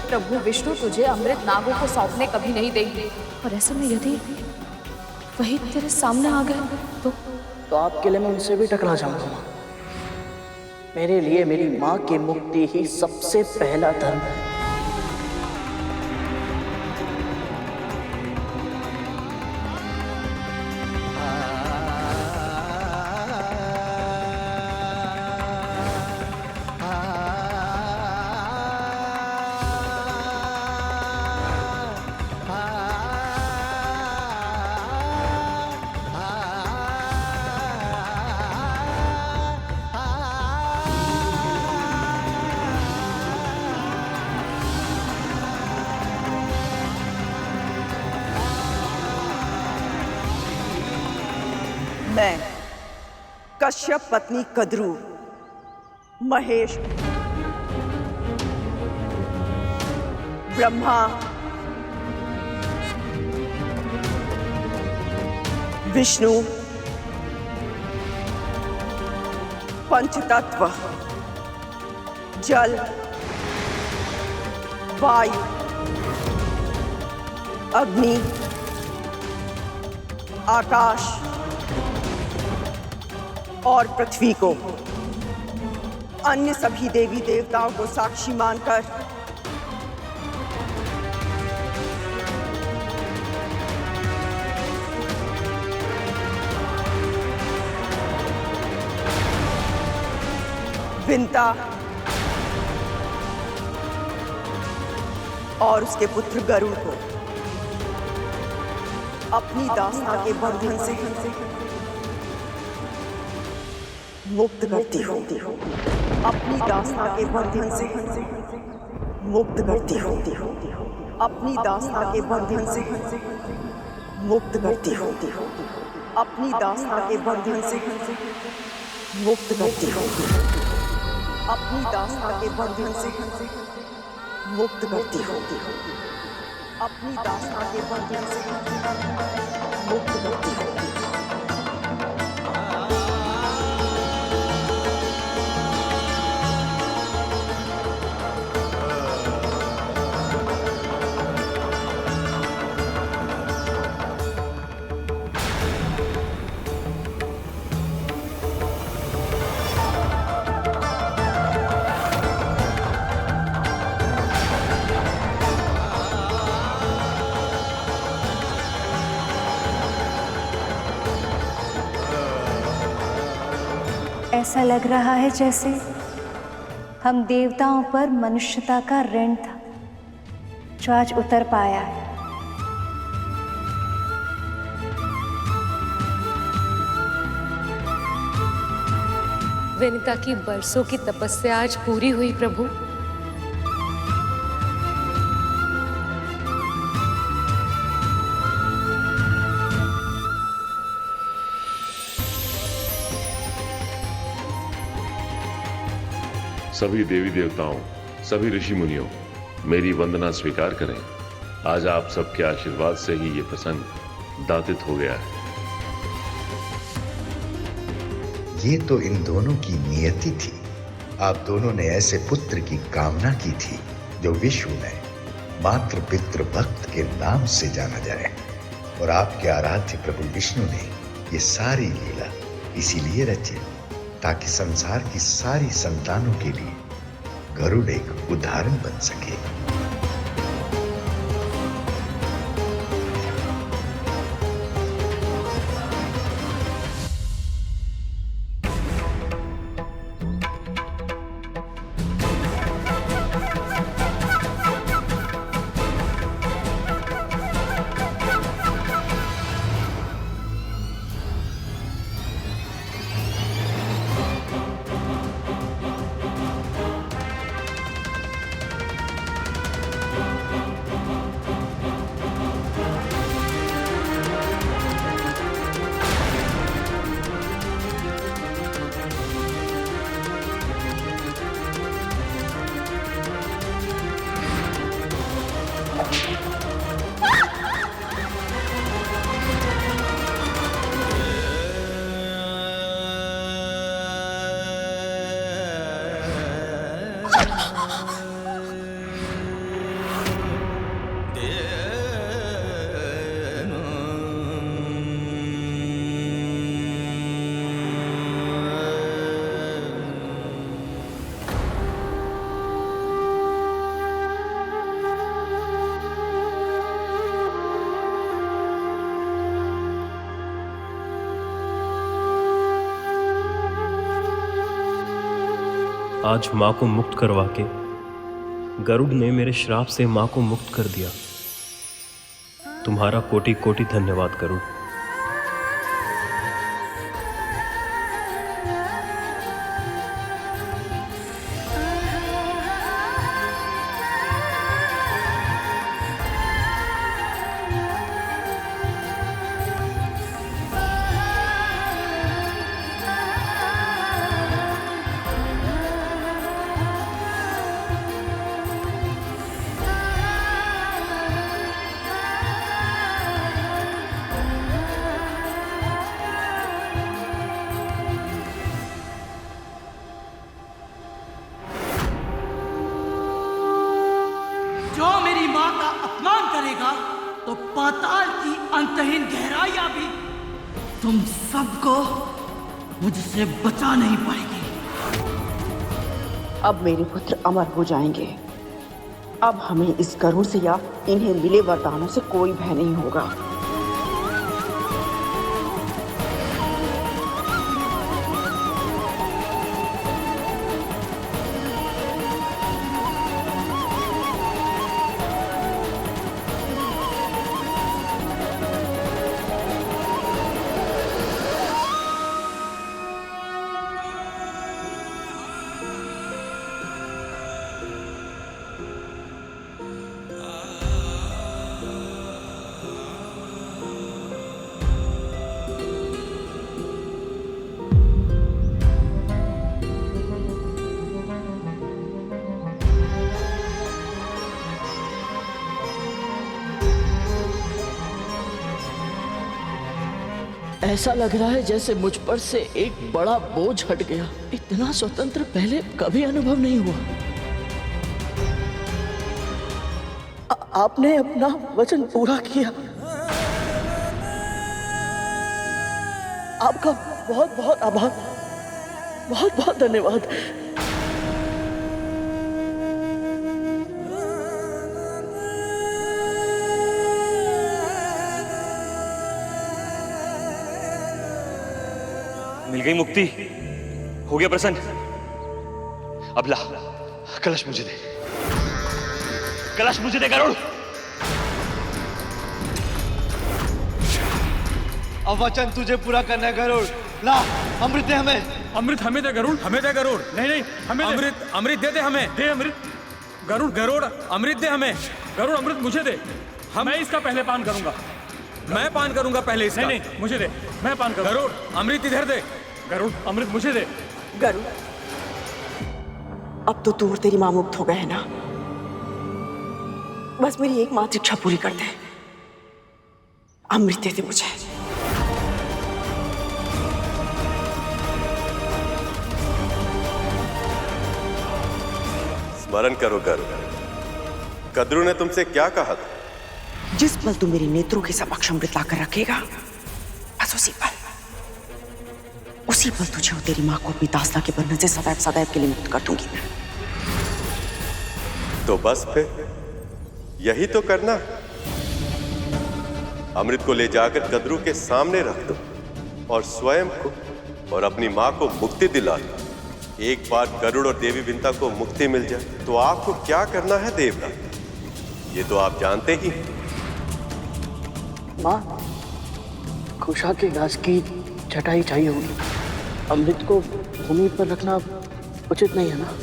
प्रभु विष्णु तुझे अमृत नागों को सौंपने कभी नहीं देंगे, और ऐसे में यदि वही तेरे सामने आ गए तो आपके लिए मैं उनसे भी टकरा जाऊंगा माँ। मेरे लिए मेरी माँ की मुक्ति ही सबसे पहला धर्म है। मैं कश्यप पत्नी कद्रू महेश ब्रह्मा विष्णु पंचतत्व जल वायु अग्नि आकाश और पृथ्वी को अन्य सभी देवी देवताओं को साक्षी मानकर विंता और उसके पुत्र गरुड़ को अपनी दासता के बंधन से मुक्त करती हूँ। अपनी दासता के बंधन से मुक्त करती हूँ। अपनी दासता के बंधन से मुक्त करती हूँ। अपनी दासता के बंधन से मुक्त करती हूँ। अपनी दासता के बंधन से मुक्त करती हूँ। अपनी दासता के बंधन से मुक्त करती हूँ। ऐसा लग रहा है जैसे हम देवताओं पर मनुष्यता का ऋण था जो आज उतर पाया है। विनीता की बरसों की तपस्या आज पूरी हुई प्रभु। सभी देवी देवताओं, सभी ऋषि मुनियों, मेरी वंदना स्वीकार करें। आज आप सबके आशीर्वाद से ही ये प्रसंग दातित हो गया है। ये तो इन दोनों की नियति थी। आप दोनों ने ऐसे पुत्र की कामना की थी जो विश्व में मातृ पितृ भक्त के नाम से जाना जाए, और आपके आराध्य प्रभु विष्णु ने ये सारी लीला इसीलिए रची ताकि संसार की सारी संतानों के लिए गरुड़ एक उदाहरण बन सके। आज माँ को मुक्त करवा के गरुड़ ने मेरे श्राप से माँ को मुक्त कर दिया। तुम्हारा कोटि कोटि धन्यवाद गरुड़। इन गहराइयां भी तुम सबको मुझसे बचा नहीं पाएगी। अब मेरे पुत्र अमर हो जाएंगे। अब हमें इस गरुड़ से या इन्हें मिले वरदानों से कोई भय नहीं होगा। ऐसा लग रहा है जैसे मुझ पर से एक बड़ा बोझ हट गया। इतना स्वतंत्र पहले कभी अनुभव नहीं हुआ। आपने अपना वचन पूरा किया। आपका बहुत बहुत आभार, बहुत बहुत धन्यवाद। मिल गई मुक्ति, हो गया प्रसन्न। अब ला कलश मुझे दे, कलश मुझे दे गरुड़। अब वचन तुझे पूरा करना है गरुड़। ला अमृत दे हमें। अमृत हमें दे गरुड़, हमें दे गरुड़। नहीं नहीं हमें अमृत, अमृत दे दे हमें, दे अमृत। गरुड़ गरुड़ अमृत दे हमें, गरुड़ अमृत मुझे दे। मैं इसका पहले पान करूंगा, मैं पान करूंगा पहले इसका। नहीं नहीं मुझे दे, मैं पान करूंगा। गरुड़ अमृत इधर दे, गरुड़ अमृत मुझे दे। गरुड़ अब तो तू और तेरी मां मुक्त हो गए हैं ना। बस मेरी एकमात्र इच्छा पूरी कर दे, अमृत दे दे मुझे। स्मरण करो गरुड़, कद्रू ने तुमसे क्या कहा था? जिस पल तू मेरे नेत्रों के समक्ष अमृत लाकर रखेगा, बस उसी पल तुझे और तेरी मां को अपनी दासता के बंधन से सदैव सदैव के लिए मुक्त कर दूंगी मैं। तो बस फिर यही तो करना। अमृत को ले जाकर कद्रू के सामने रख दो और स्वयं को और अपनी मां को मुक्ति दिला दो। एक बार गरुड़ और देवी विंता को मुक्ति मिल जाए तो आपको क्या करना है देवराज, ये तो आप जानते ही। मां, खुशा के घास की चटाई चाहिए होगी। अमृत को भूमि पर रखना उचित नहीं है ना?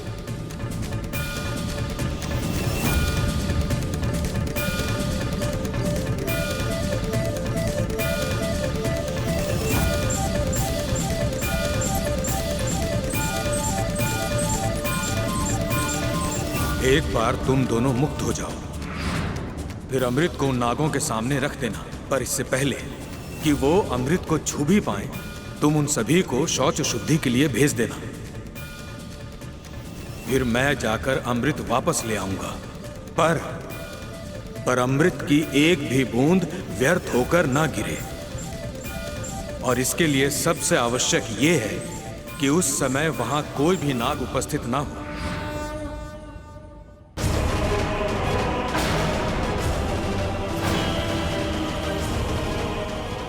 एक बार तुम दोनों मुक्त हो जाओ, फिर अमृत को उन नागों के सामने रख देना। पर इससे पहले कि वो अमृत को छू भी पाए, तुम उन सभी को शौच शुद्धि के लिए भेज देना। फिर मैं जाकर अमृत वापस ले आऊंगा, पर अमृत की एक भी बूंद व्यर्थ होकर ना गिरे। और इसके लिए सबसे आवश्यक ये है कि उस समय वहां कोई भी नाग उपस्थित ना हो।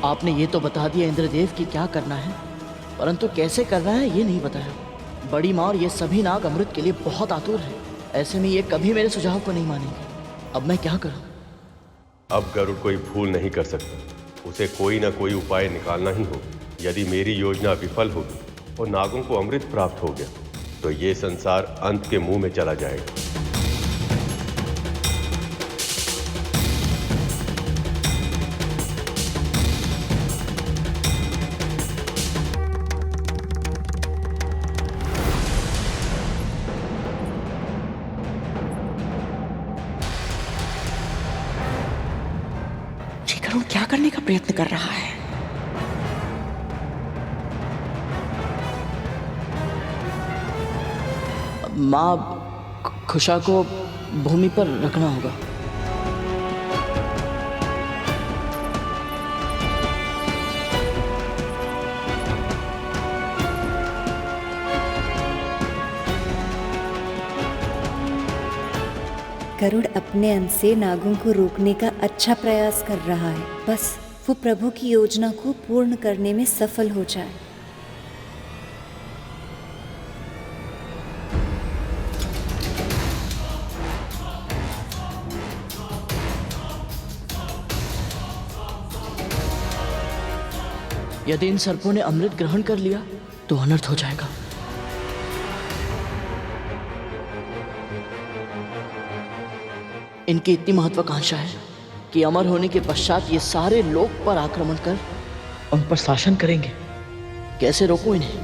आपने ये तो बता दिया इंद्रदेव कि क्या करना है, परंतु कैसे करना है ये नहीं बताया। बड़ी माँ और ये सभी नाग अमृत के लिए बहुत आतुर हैं। ऐसे में ये कभी मेरे सुझाव को नहीं मानेंगे। अब मैं क्या करूं? अब गरुड़ कोई भूल नहीं कर सकता, उसे कोई ना कोई उपाय निकालना ही होगा। यदि मेरी योजना विफल होगी और नागों को अमृत प्राप्त हो गया तो ये संसार अंत के मुंह में चला जाएगा। क्या करने का प्रयत्न कर रहा है? माँ, खुशा को भूमि पर रखना होगा। गरुड़ अपने अंश से नागों को रोकने का अच्छा प्रयास कर रहा है। बस वो प्रभु की योजना को पूर्ण करने में सफल हो जाए। यदि इन सर्पों ने अमृत ग्रहण कर लिया तो अनर्थ हो जाएगा। इनकी इतनी महत्वाकांक्षा है कि अमर होने के पश्चात ये सारे लोक पर आक्रमण कर उन पर शासन करेंगे। कैसे रोकूं इन्हें?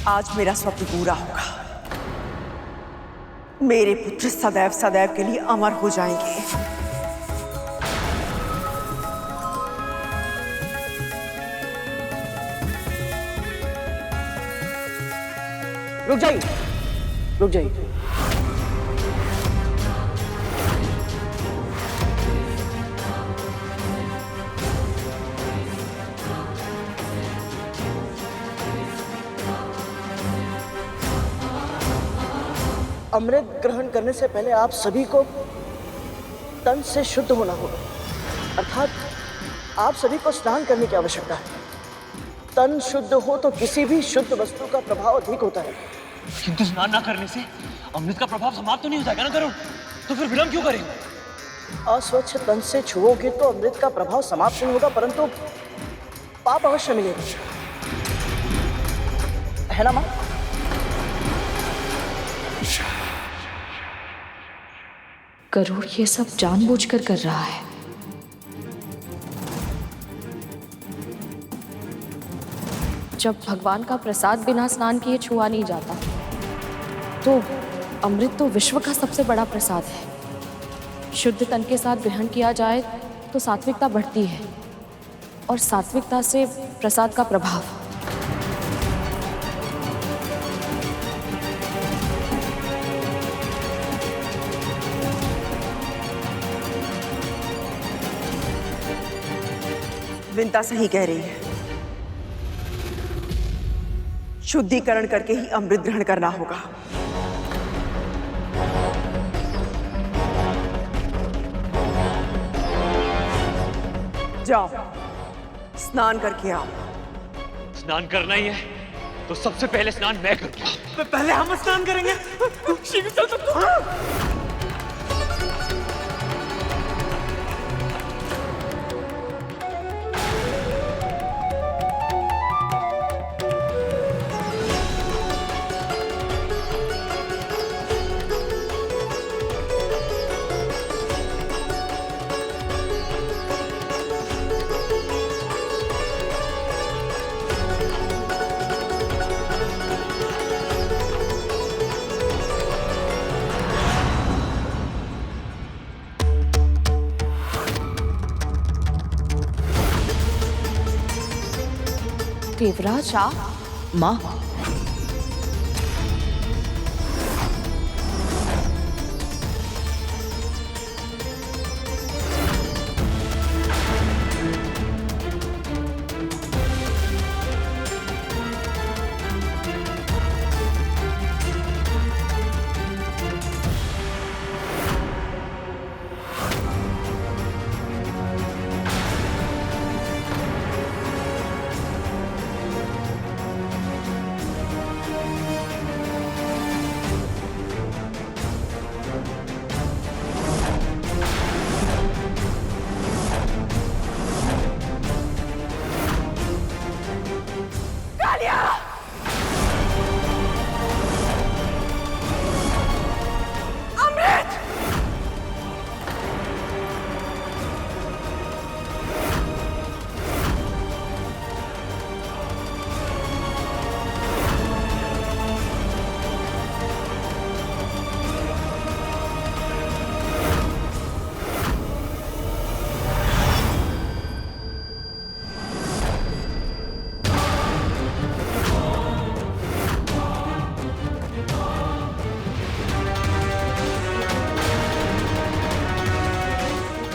आज मेरा स्वप्न पूरा होगा। मेरे पुत्र सदैव सदैव के लिए अमर हो जाएंगे। रुक जाइए, रुक जाइए। अमृत ग्रहण करने से पहले आप सभी को तन से शुद्ध होना होगा, अर्थात आप सभी को स्नान करने की आवश्यकता है। तन शुद्ध हो तो किसी भी शुद्ध वस्तु का प्रभाव अधिक होता है। किंतु स्नान ना करने से अमृत का प्रभाव समाप्त तो नहीं हो जाएगा ना गरुड़? तो फिर विलंब क्यों करेंगे? अस्वच्छ तन से छुओगे तो अमृत का प्रभाव समाप्त नहीं होगा, परंतु पाप अवश्य मिलेगा, है ना मां? गरुड़ ये सब जानबूझकर कर रहा है। जब भगवान का प्रसाद बिना स्नान किए छुआ नहीं जाता, तो अमृत तो विश्व का सबसे बड़ा प्रसाद है। शुद्ध तन के साथ ग्रहण किया जाए तो सात्विकता बढ़ती है, और सात्विकता से प्रसाद का प्रभाव। विंता सही कह रही है। शुद्धिकरण करके ही अमृत ग्रहण करना होगा। जाओ, स्नान करके आओ। स्नान करना ही है तो सबसे पहले स्नान मैं करूंगा। पहले हम स्नान करेंगे। शीघ्र चल सकते हो। देवराज माँ,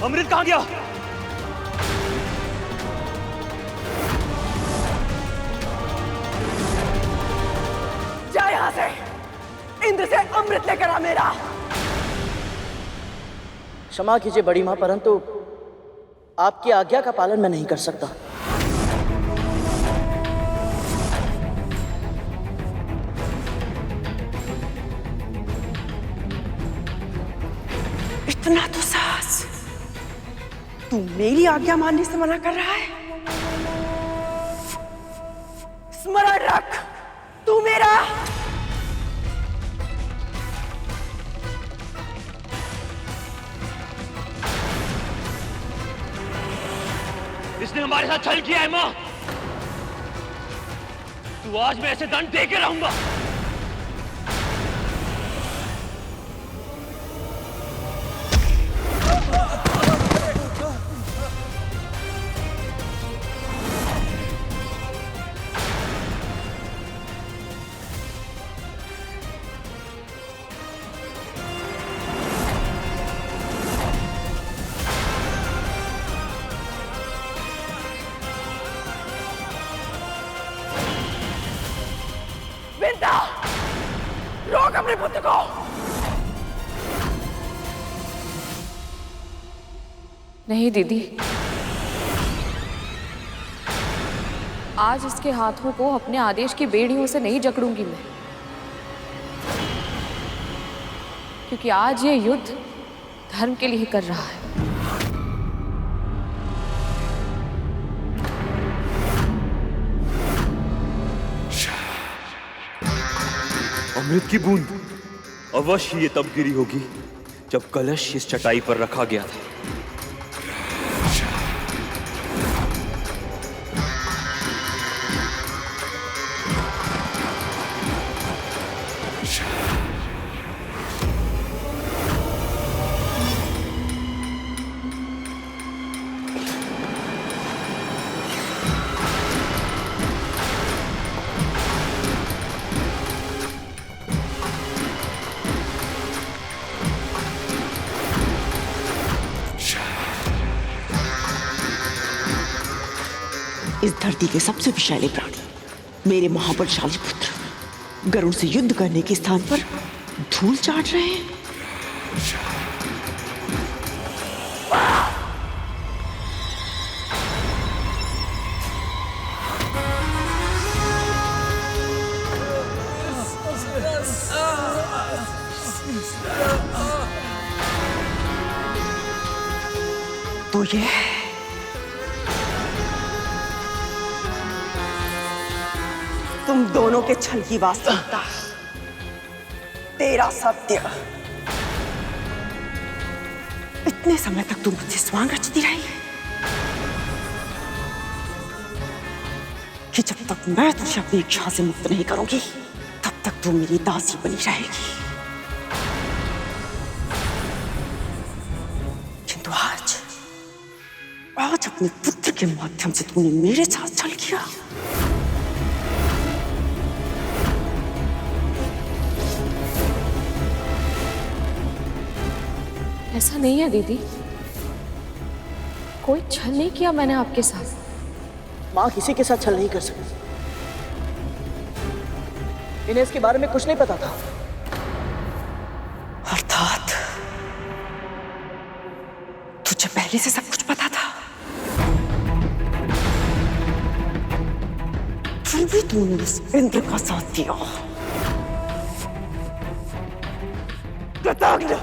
अमृत कहाँ गया? अमृत लेकर आ मेरा। क्षमा कीजिए बड़ी माँ, परंतु आपकी आज्ञा का पालन मैं नहीं कर सकता। इतना तो साहस, तू मेरी आज्ञा मानने से मना कर रहा है? स्मरण रख, तू मेरा इसने हमारे साथ छल किया है मां। तू आज मैं ऐसे दंड दे के रहूंगा। विंता, रोक अपने पुत्र को। नहीं दीदी, आज इसके हाथों को अपने आदेश की बेड़ियों से नहीं जकड़ूंगी मैं, क्योंकि आज ये युद्ध धर्म के लिए कर रहा है। अमृत की बूंद अवश्य ये तब गिरी होगी जब कलश इस चटाई पर रखा गया था। इस धरती के सबसे विशाले प्राणी मेरे महाबलशाली पुत्र गरुड़ से युद्ध करने के स्थान पर धूल चाट रहे हैं। तो ये तुम दोनों के छल की वास्तविकता, तेरा सत्य। इतने समय तक तुम मुझसे स्वांग रचती रही कि जब तक मैं तुझे अपनी इच्छा से मुक्त नहीं करूंगी तब तक तू मेरी दासी बनी रहेगी। किंतु आज अपने पुत्र के माध्यम से तूने मेरे साथ छल किया। ऐसा नहीं है दीदी, कोई छल नहीं किया मैंने आपके साथ। माँ किसी के साथ छल नहीं कर सकती। इन्हें इसके बारे में कुछ नहीं पता था। अर्थात तुझे पहले से सब कुछ पता था। फिर भी तूने उस इंद्र का साथ दिया। कृतज्ञ।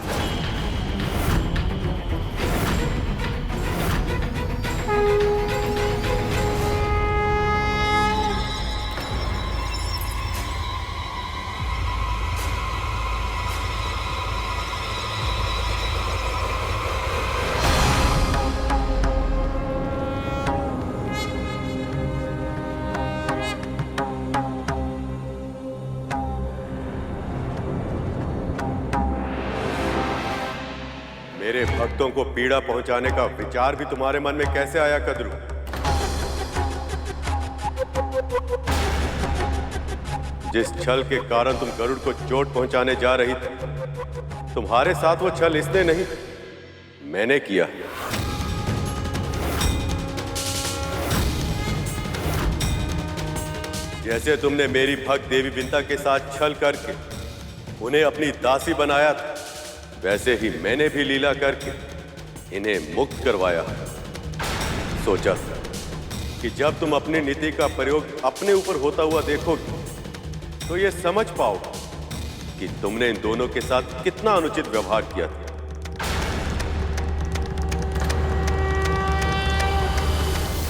मेरे भक्तों को पीड़ा पहुंचाने का विचार भी तुम्हारे मन में कैसे आया कद्रू? जिस छल के कारण तुम गरुड़ को चोट पहुंचाने जा रही थी, तुम्हारे साथ वो छल इसने नहीं, मैंने किया। जैसे तुमने मेरी भक्त देवी विंता के साथ छल करके उन्हें अपनी दासी बनाया था, वैसे ही मैंने भी लीला करके इन्हें मुक्त करवाया। सोचा कि जब तुम अपनी नीति का प्रयोग अपने ऊपर होता हुआ देखोगे तो ये समझ पाओगे कि तुमने इन दोनों के साथ कितना अनुचित व्यवहार किया था।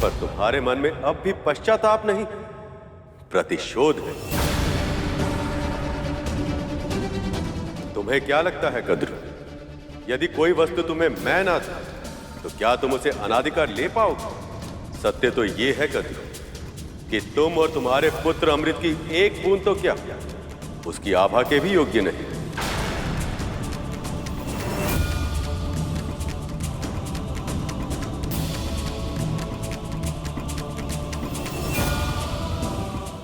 पर तुम्हारे मन में अब भी पश्चाताप नहीं, प्रतिशोध है। तुम्हें क्या लगता है कद्रू, यदि कोई वस्तु तुम्हें मैं ना था तो क्या तुम उसे अनाधिकार ले पाओगे? सत्य तो ये है कद्रू कि तुम और तुम्हारे पुत्र अमृत की एक बूंद तो क्या, उसकी आभा के भी योग्य नहीं।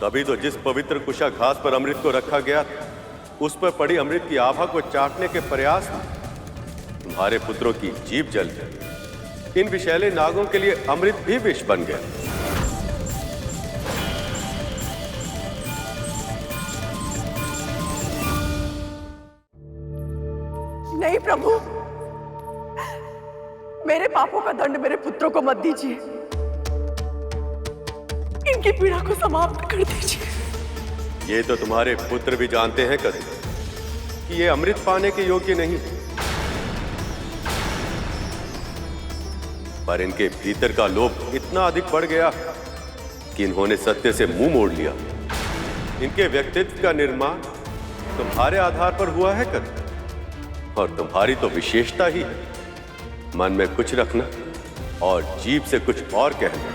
तभी तो जिस पवित्र कुशा घास पर अमृत को रखा गया था, उस पर पड़ी अमृत की आभा को चाटने के प्रयास में तुम्हारे पुत्रों की जीभ जल गई। इन विषैले नागों के लिए अमृत भी विष बन गया। नहीं प्रभु, मेरे पापों का दंड मेरे पुत्रों को मत दीजिए, इनकी पीड़ा को समाप्त कर दीजिए। ये तो तुम्हारे पुत्र भी जानते हैं कद्रू कि ये अमृत पाने के योग्य नहीं, पर इनके भीतर का लोभ इतना अधिक बढ़ गया कि इन्होंने सत्य से मुंह मोड़ लिया। इनके व्यक्तित्व का निर्माण तुम्हारे आधार पर हुआ है कद्रू, और तुम्हारी तो विशेषता ही है मन में कुछ रखना और जीभ से कुछ और कहना।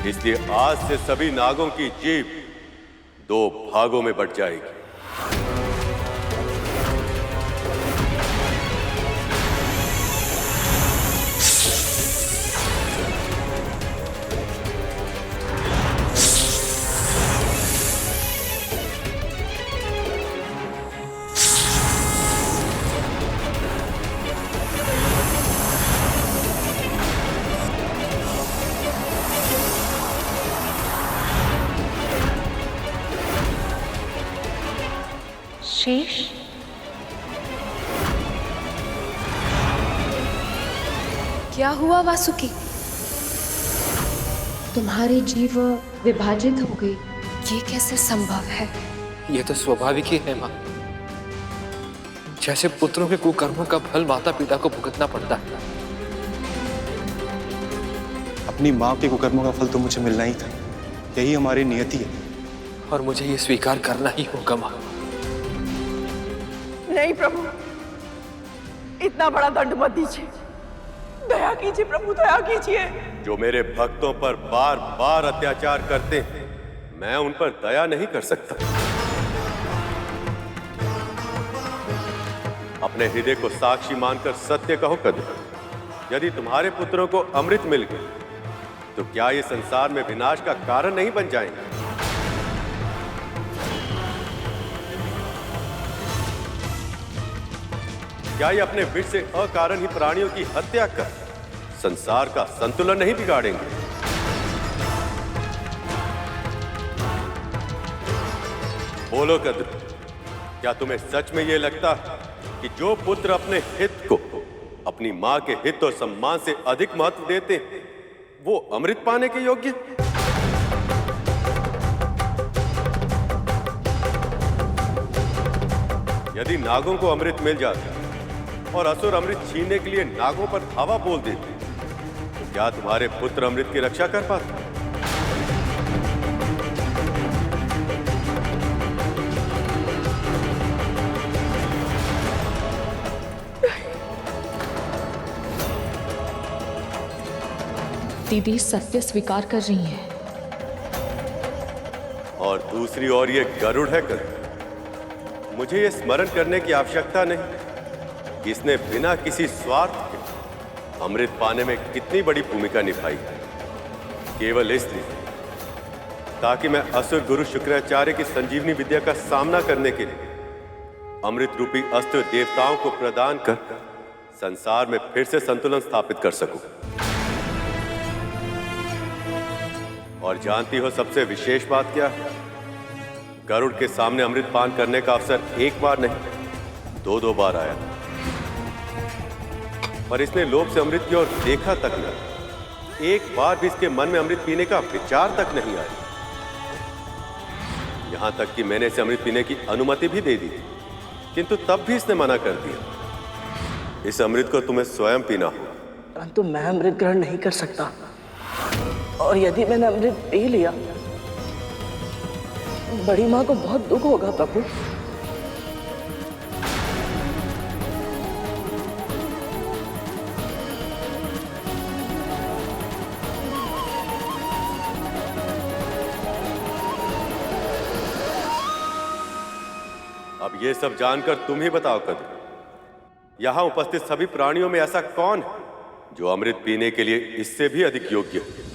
इसलिए आज से सभी नागों की जीभ 2 भागों में बंट जाएगी। शेष, क्या हुआ वासुकी? तुम्हारी जीव विभाजित हो गई। ये कैसे संभव है? ये तो स्वाभाविक ही है माँ। जैसे पुत्रों के कुकर्मों का फल माता पिता को भुगतना पड़ता है। अपनी माँ के कुकर्मों का फल तो मुझे मिलना ही था, यही हमारी नियति है और मुझे ये स्वीकार करना ही होगा माँ। नहीं प्रभु, इतना बड़ा दंड मत दीजिए, दया कीजिए प्रभु, दया कीजिए। जो मेरे भक्तों पर बार बार अत्याचार करते हैं, मैं उन पर दया नहीं कर सकता। अपने हृदय को साक्षी मानकर सत्य कहो कद्रू, यदि तुम्हारे पुत्रों को अमृत मिल गया तो क्या ये संसार में विनाश का कारण नहीं बन जाएंगे? क्या ये अपने विष से अकारण ही प्राणियों की हत्या कर संसार का संतुलन नहीं बिगाड़ेंगे? बोलो कद्रू, क्या तुम्हें सच में यह लगता कि जो पुत्र अपने हित को अपनी मां के हित और सम्मान से अधिक महत्व देते हैं, वो अमृत पाने के योग्य? यदि नागों को अमृत मिल जाता और असुर अमृत छीनने के लिए नागों पर धावा बोल देते, तो क्या तुम्हारे पुत्र अमृत की रक्षा कर पाते? दीदी सत्य स्वीकार कर रही है। और दूसरी ओर ये गरुड़ है कद्रू, मुझे ये स्मरण करने की आवश्यकता नहीं कि इसने बिना किसी स्वार्थ के अमृत पाने में कितनी बड़ी भूमिका निभाई, केवल इसलिए ताकि मैं असुर गुरु शुक्राचार्य की संजीवनी विद्या का सामना करने के लिए अमृत रूपी अस्त्र देवताओं को प्रदान कर संसार में फिर से संतुलन स्थापित कर सकूं। और जानती हो सबसे विशेष बात क्या है? गरुड़ के सामने अमृत पान करने का अवसर एक बार नहीं, दो बार आया, पर इसने लोभ से अमृत की ओर देखा तक नहीं। एक बार भी इसके मन में अमृत पीने का विचार तक नहीं आया। यहां तक कि मैंने इसे अमृत पीने की अनुमति भी दे दी, किंतु तब भी इसने मना कर दिया। इस अमृत को तुम्हें स्वयं पीना हो। परंतु मैं अमृत ग्रहण नहीं कर सकता, और यदि मैंने अमृत पी लिया, बड़ी माँ को बहुत दुख होगा प्रभु। अब ये सब जानकर तुम ही बताओ कद्रू, यहां उपस्थित सभी प्राणियों में ऐसा कौन है जो अमृत पीने के लिए इससे भी अधिक योग्य है?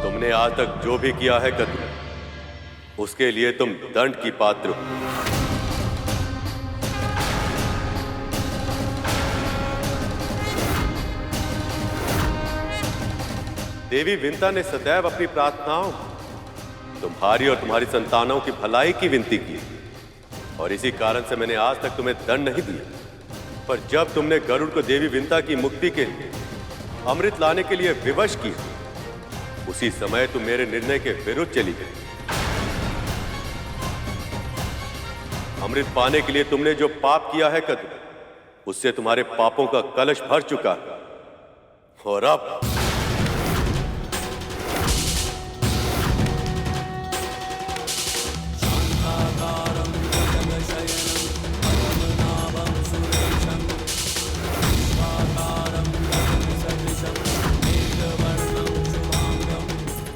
तुमने आज तक जो भी किया है कद्रू, उसके लिए तुम दंड की पात्र हो। देवी विंता ने सदैव अपनी प्रार्थनाओं तुम्हारी और तुम्हारी संतानों की भलाई की विनती की, और इसी कारण से मैंने आज तक तुम्हें दंड नहीं दिया। पर जब तुमने गरुड़ को देवी विंता की मुक्ति के लिए अमृत लाने के लिए विवश किया, उसी समय तुम मेरे निर्णय के विरुद्ध चली गई। अमृत पाने के लिए तुमने जो पाप किया है कद्रू, उससे तुम्हारे पापों का कलश भर चुका है। और अब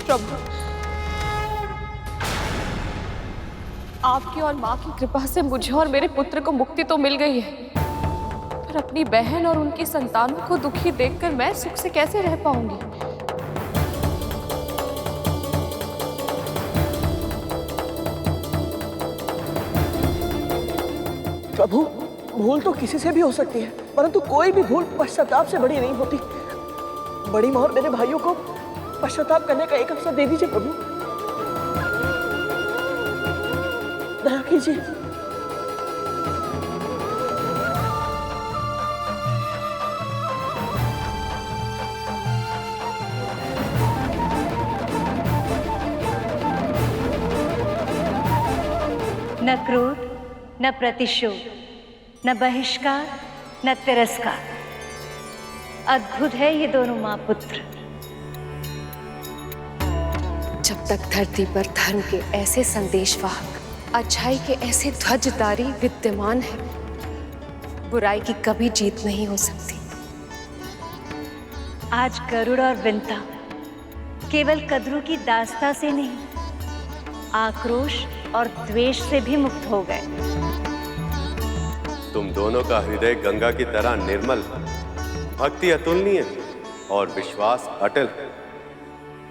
प्रभु, आपकी और माँ की कृपा से मुझे और मेरे पुत्र को मुक्ति तो मिल गई है, पर अपनी बहन और उनकी संतानों को दुखी देखकर मैं सुख से कैसे रह पाऊंगी? प्रभु, भूल तो किसी से भी हो सकती है, परंतु कोई भी भूल पश्चाताप से बड़ी नहीं होती। बड़ी माँ और मेरे भाइयों को पश्चाताप करने का एक अवसर दे दीजिए प्रभु, दया कीजिए। न क्रोध, न प्रतिशोध, न बहिष्कार, न तिरस्कार। अद्भुत है ये दोनों माँ पुत्र। जब तक धरती पर धर्म के ऐसे संदेशवाहक, अच्छाई के ऐसे ध्वजधारी विद्यमान है, बुराई की कभी जीत नहीं हो सकती। आज गरुड़ और विंता केवल कद्रू की दास्ता से नहीं, आक्रोश और द्वेष से भी मुक्त हो गए। तुम दोनों का हृदय गंगा की तरह निर्मल, भक्ति अतुलनीय और विश्वास अटल है।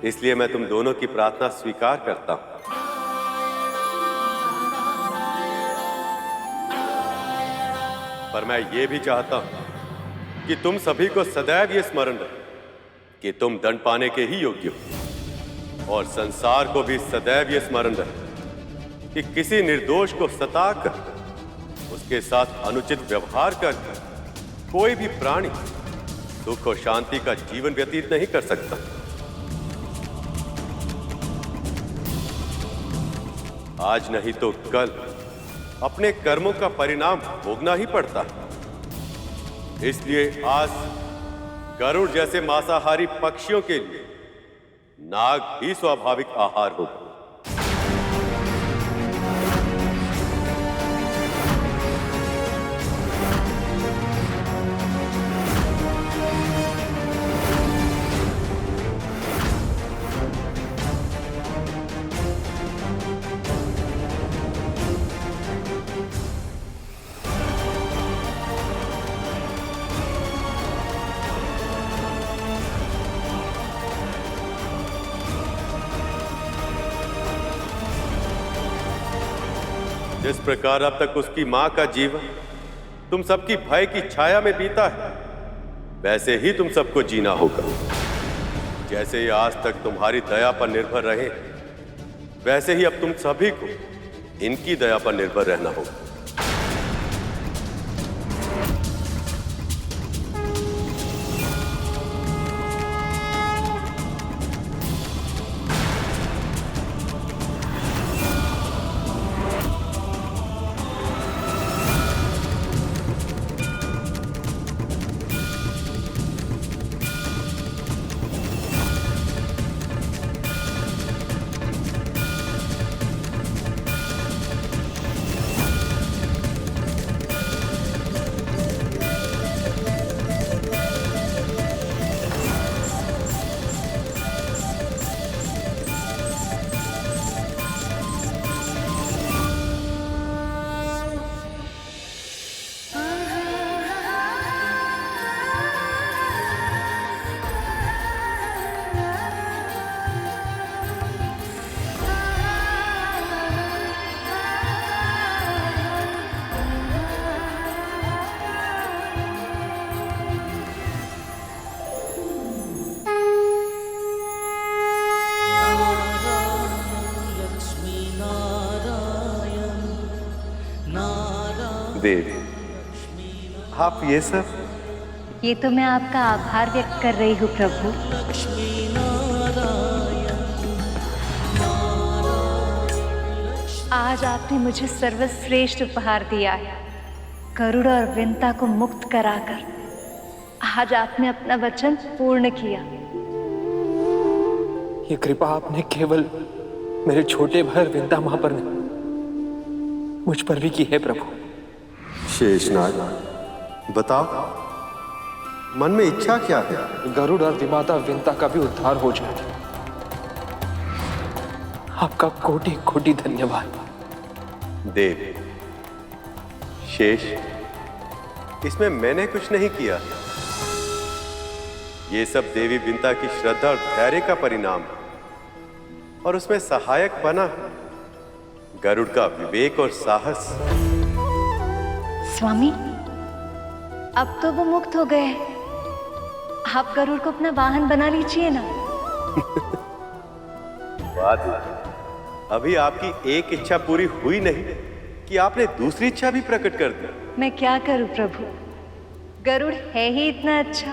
इसलिए मैं तुम दोनों की प्रार्थना स्वीकार करता हूं। पर मैं ये भी चाहता हूं कि तुम सभी को सदैव ये स्मरण रहे कि तुम दंड पाने के ही योग्य हो, और संसार को भी सदैव ये स्मरण रहे कि किसी निर्दोष को सताकर, उसके साथ अनुचित व्यवहार कर कोई भी प्राणी सुख और शांति का जीवन व्यतीत नहीं कर सकता। आज नहीं तो कल अपने कर्मों का परिणाम भोगना ही पड़ता है। इसलिए आज गरुड़ जैसे मांसाहारी पक्षियों के लिए नाग भी स्वाभाविक आहार होगा। जिस प्रकार अब तक उसकी मां का जीवन तुम सबकी भय की छाया में बीता है, वैसे ही तुम सबको जीना होगा। जैसे ये आज तक तुम्हारी दया पर निर्भर रहे, वैसे ही अब तुम सभी को इनकी दया पर निर्भर रहना होगा। देवी, आप ये सब? ये तो मैं आपका आभार व्यक्त कर रही हूँ प्रभु। आज आपने मुझे सर्वश्रेष्ठ उपहार दिया है, गरुड़ और विंता को मुक्त कराकर। आज आपने अपना वचन पूर्ण किया। ये कृपा आपने केवल मेरे छोटे भाई विंता मां पर नहीं, मुझ पर भी की है प्रभु। शेषनाग, बताओ, मन में इच्छा क्या है? गरुड़ और विमाता विंता का भी उद्धार हो जाए। आपका कोटि कोटि धन्यवाद। देव, शेष, इसमें मैंने कुछ नहीं किया। ये सब देवी विंता की श्रद्धा और धैर्य का परिणाम है, और उसमें सहायक बना गरुड़ का विवेक और साहस। स्वामी, अब तो वो मुक्त हो गए। आप गरुड़ को अपना वाहन बना लीजिए ना। बात अभी आपकी एक इच्छा पूरी हुई नहीं कि आपने दूसरी इच्छा भी प्रकट कर दी। मैं क्या करूं प्रभु, गरुड़ है ही इतना अच्छा।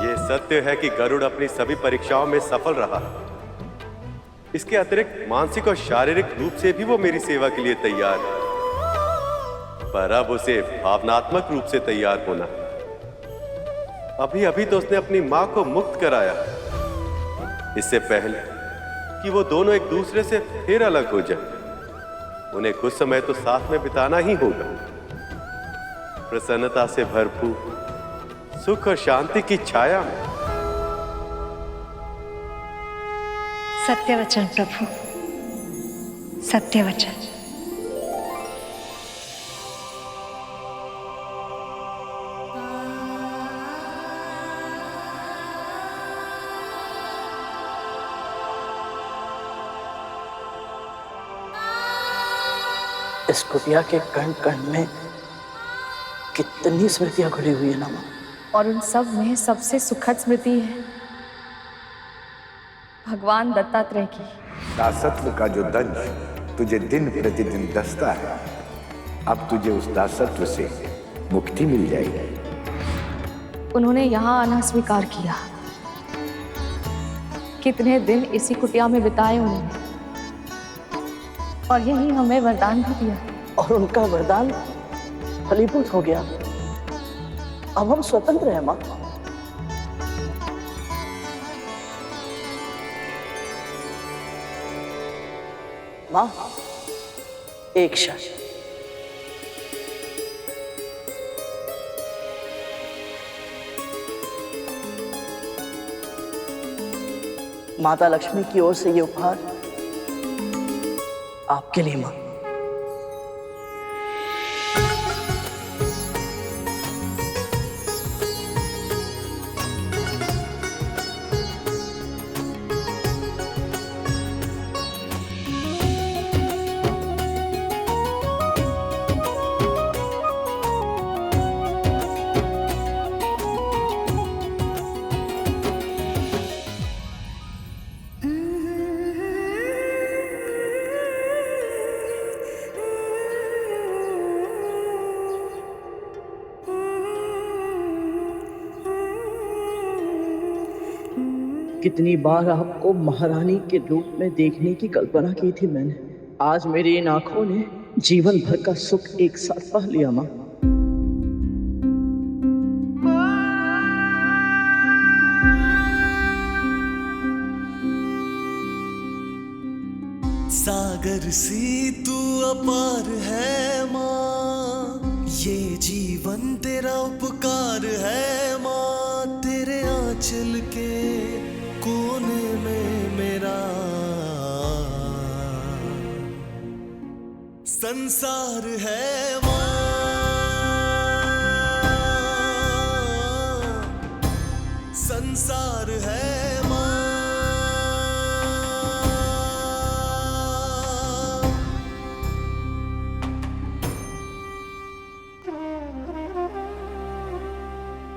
ये सत्य है कि गरुड़ अपनी सभी परीक्षाओं में सफल रहा। इसके अतिरिक्त मानसिक और शारीरिक रूप से भी वो मेरी सेवा के लिए तैयार है, पर अब उसे भावनात्मक रूप से तैयार होना। अभी अभी तो उसने अपनी मां को मुक्त कराया, इससे पहले कि वो दोनों एक दूसरे से फिर अलग हो जाए, उन्हें कुछ समय तो साथ में बिताना ही होगा। प्रसन्नता से भरपूर सुख और शांति की छाया में। सत्य वचन प्रभु, सत्य वचन। इस कुटिया के कण कण में कितनी स्मृतियां घुली हुई है ना मां, और उन सब में सबसे सुखद स्मृति है भगवान दत्तात्रेय की। दासत्व का जो दंश तुझे दिन प्रतिदिन दसता है, अब तुझे उस दासत्व से मुक्ति मिल जाएगी। उन्होंने यहाँ आना स्वीकार किया। कितने दिन इसी कुटिया में बिताए उन्होंने, और यही हमें वरदान भी दिया। और उनका वरदान फलीभूत हो गया। अब हम स्वतंत्र हैं मां। मां, एक क्षण। माता लक्ष्मी की ओर से ये उपहार आपके लिए मां। कितनी बार आपको महारानी के रूप में देखने की कल्पना की थी मैंने। आज मेरी इन आंखों ने जीवन भर का सुख एक साथ पा लिया माँ। सागर सी तू अपार है माँ, ये जीवन तेरा उपकार है माँ। तेरे आंचल के कोने में मेरा संसार है माँ, संसार है माँ।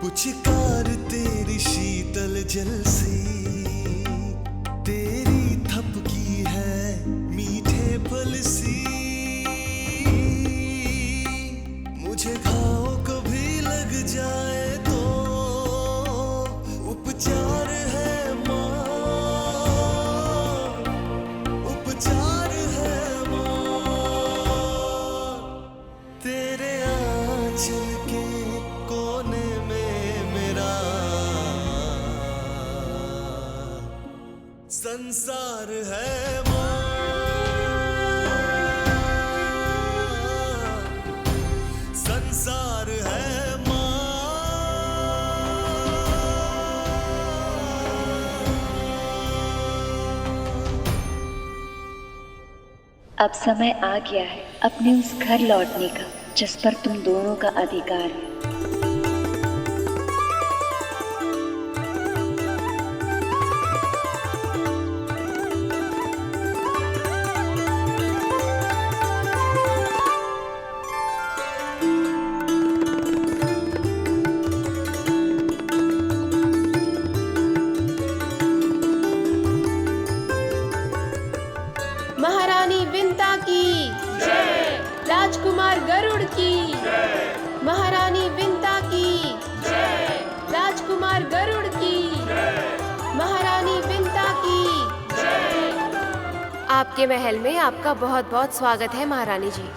पुचकार तेरी शीतल जल सी, तेरी थपकी है मीठे फल सी। मुझे घाव कभी लग जाए तो उपचार है माँ, उपचार है माँ। तेरे आंचल के कोने में मेरा संसार है माँ, संसार है माँ। अब समय आ गया है अपने उस घर लौटने का जिस पर तुम दोनों का अधिकार है। महारानी विंता की जय, राजकुमार गरुड़ की जय, महारानी विंता की जय, राजकुमार गरुड़ की जय, महारानी विंता की जय। आपके महल में आपका बहुत बहुत स्वागत है महारानी जी।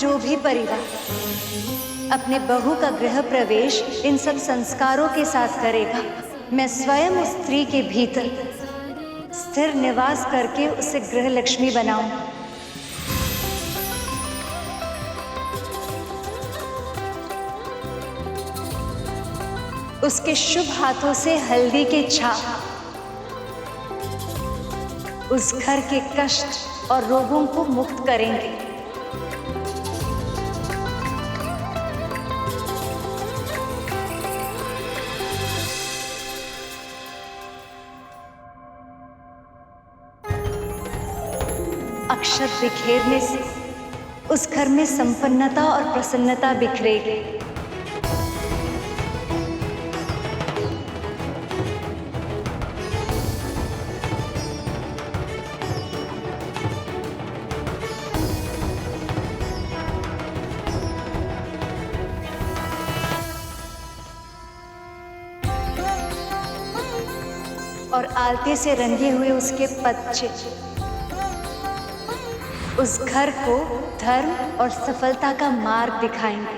जो भी परिवार अपने बहू का गृह प्रवेश इन सब संस्कारों के साथ करेगा, मैं स्वयं उस स्त्री के भीतर स्थिर निवास करके उसे गृह लक्ष्मी बनाऊं। उसके शुभ हाथों से हल्दी के छाप उस घर के कष्ट और रोगों को मुक्त करेंगे। अक्षत बिखेरने से उस घर में संपन्नता और प्रसन्नता बिखरेगी। और आलते से रंगे हुए उसके पच्चे उस घर को धर्म और सफलता का मार्ग दिखाएंगे।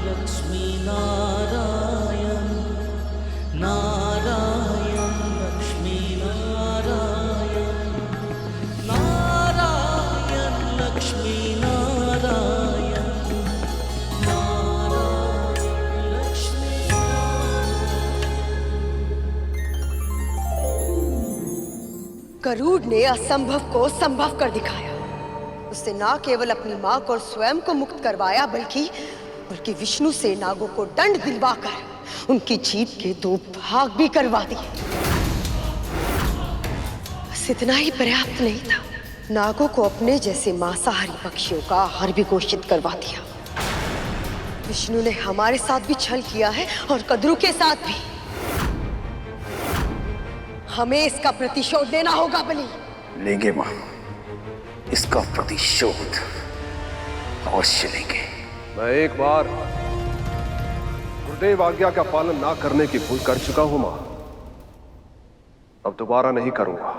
लक्ष्मी नारायण गरुड़ ने असंभव को संभव कर दिखाया। उसने ना केवल अपनी मां को और स्वयं को मुक्त करवाया, बल्कि विष्णु से नागों को दंड दिलवाकर उनकी जीत के 2 भाग भी करवा दिए। बस इतना ही पर्याप्त नहीं था, नागों को अपने जैसे मांसाहारी पक्षियों का आहार भी घोषित करवा दिया। विष्णु ने हमारे साथ भी छल किया है और कद्रू के साथ भी। हमें इसका प्रतिशोध लेना होगा बलि। लेंगे मां, इसका प्रतिशोध अवश्य लेंगे। मैं एक बार गुरुदेव आज्ञा का पालन ना करने की भूल कर चुका हूं मां, अब दोबारा नहीं करूंगा।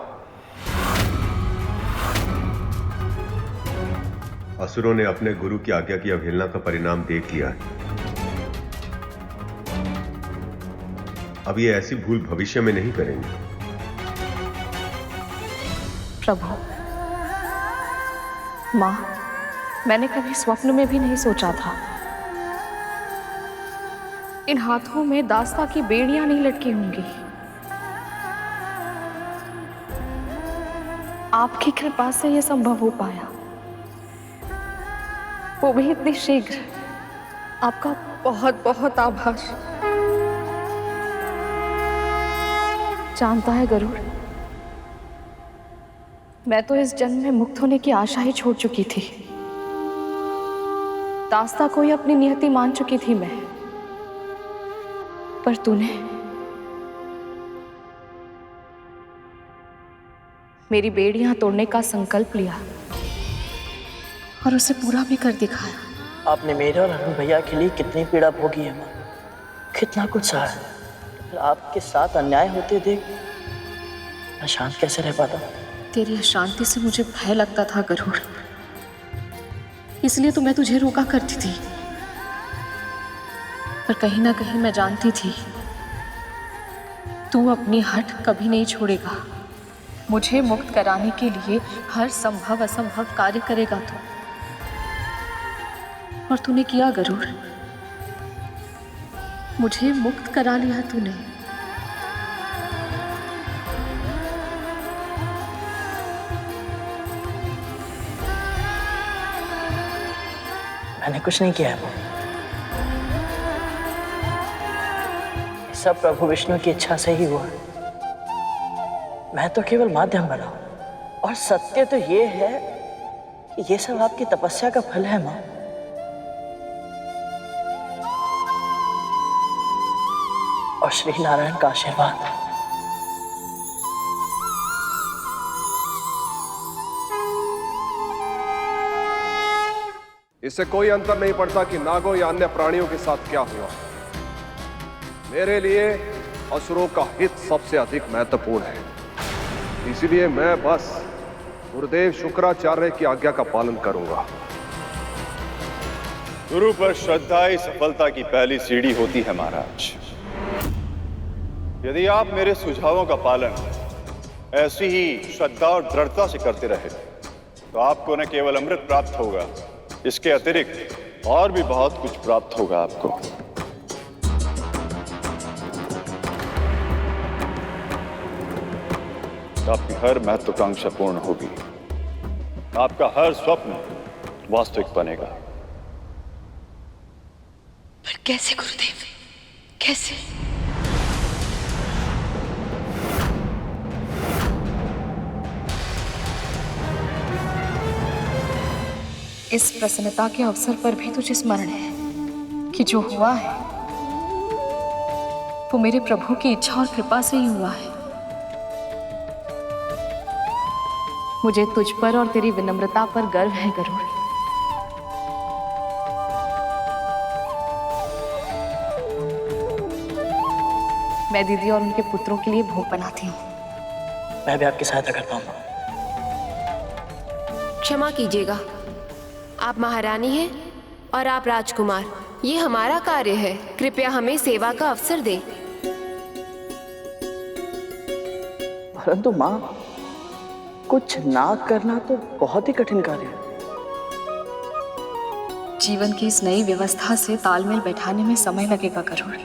असुरों ने अपने गुरु की आज्ञा की अवहेलना का परिणाम देख लिया है। अब ये ऐसी भूल भविष्य में नहीं करेंगे। प्रभु, माँ, मैंने कभी स्वप्न में भी नहीं सोचा था इन हाथों में दास्ता की बेड़ियां नहीं लटकी होंगी। आपकी कृपा से यह संभव हो पाया, वो भी इतनी शीघ्र। आपका बहुत बहुत आभार। जानता है गरुड़, मैं तो इस जन्म में मुक्त होने की आशा ही छोड़ चुकी थी। दास्ता को ही अपनी नियति मान चुकी थी मैं, पर तूने मेरी बेड़ियां तोड़ने का संकल्प लिया और उसे पूरा भी कर दिखाया। आपने मेरे और अरुण भैया के लिए कितनी पीड़ा भोगी है माँ, कितना कुछ सहा है। फिर आपके साथ अन्याय होते देख मैं शांत कैसे रह पाता? तेरी अशांति से मुझे भय लगता था गरुड़, इसलिए तो मैं तुझे रोका करती थी। पर कहीं ना कहीं मैं जानती थी तू अपनी हट कभी नहीं छोड़ेगा। मुझे मुक्त कराने के लिए हर संभव असंभव कार्य करेगा तू, और तूने किया गरुड़। मुझे मुक्त करा लिया तूने। मैंने कुछ नहीं किया है। सब प्रभु विष्णु की इच्छा से ही हुआ। मैं तो केवल माध्यम बना, और सत्य तो ये है कि ये सब आपकी तपस्या का फल है माँ। और श्री नारायण का आशीर्वाद। इससे कोई अंतर नहीं पड़ता कि नागों या अन्य प्राणियों के साथ क्या हुआ। मेरे लिए असुरों का हित सबसे अधिक महत्वपूर्ण है, इसलिए मैं बस गुरुदेव शुक्राचार्य की आज्ञा का पालन करूंगा। गुरु पर श्रद्धा ही सफलता की पहली सीढ़ी होती है महाराज। यदि आप मेरे सुझावों का पालन ऐसी ही श्रद्धा और दृढ़ता से करते रहे तो आपको न केवल अमृत प्राप्त होगा, इसके अतिरिक्त और भी बहुत कुछ प्राप्त होगा आपको। आपकी हर महत्वाकांक्षा पूर्ण होगी, आपका हर स्वप्न वास्तविक बनेगा। पर कैसे गुरुदेव, कैसे? इस प्रसन्नता के अवसर पर भी तुझे स्मरण है कि जो हुआ है वो मेरे प्रभु की इच्छा और कृपा से ही हुआ है। मुझे तुझ पर और तेरी विनम्रता पर गर्व है गरुड़। मैं दीदी और उनके पुत्रों के लिए भोग बनाती हूँ। मैं भी आपकी सहायता करता हूँ। क्षमा कीजिएगा, आप महारानी हैं और आप राजकुमार। ये हमारा कार्य है, कृपया हमें सेवा का अवसर दें। परंतु माँ, कुछ ना करना तो बहुत ही कठिन कार्य है। जीवन की इस नई व्यवस्था से तालमेल बैठाने में समय लगेगा गरुड़।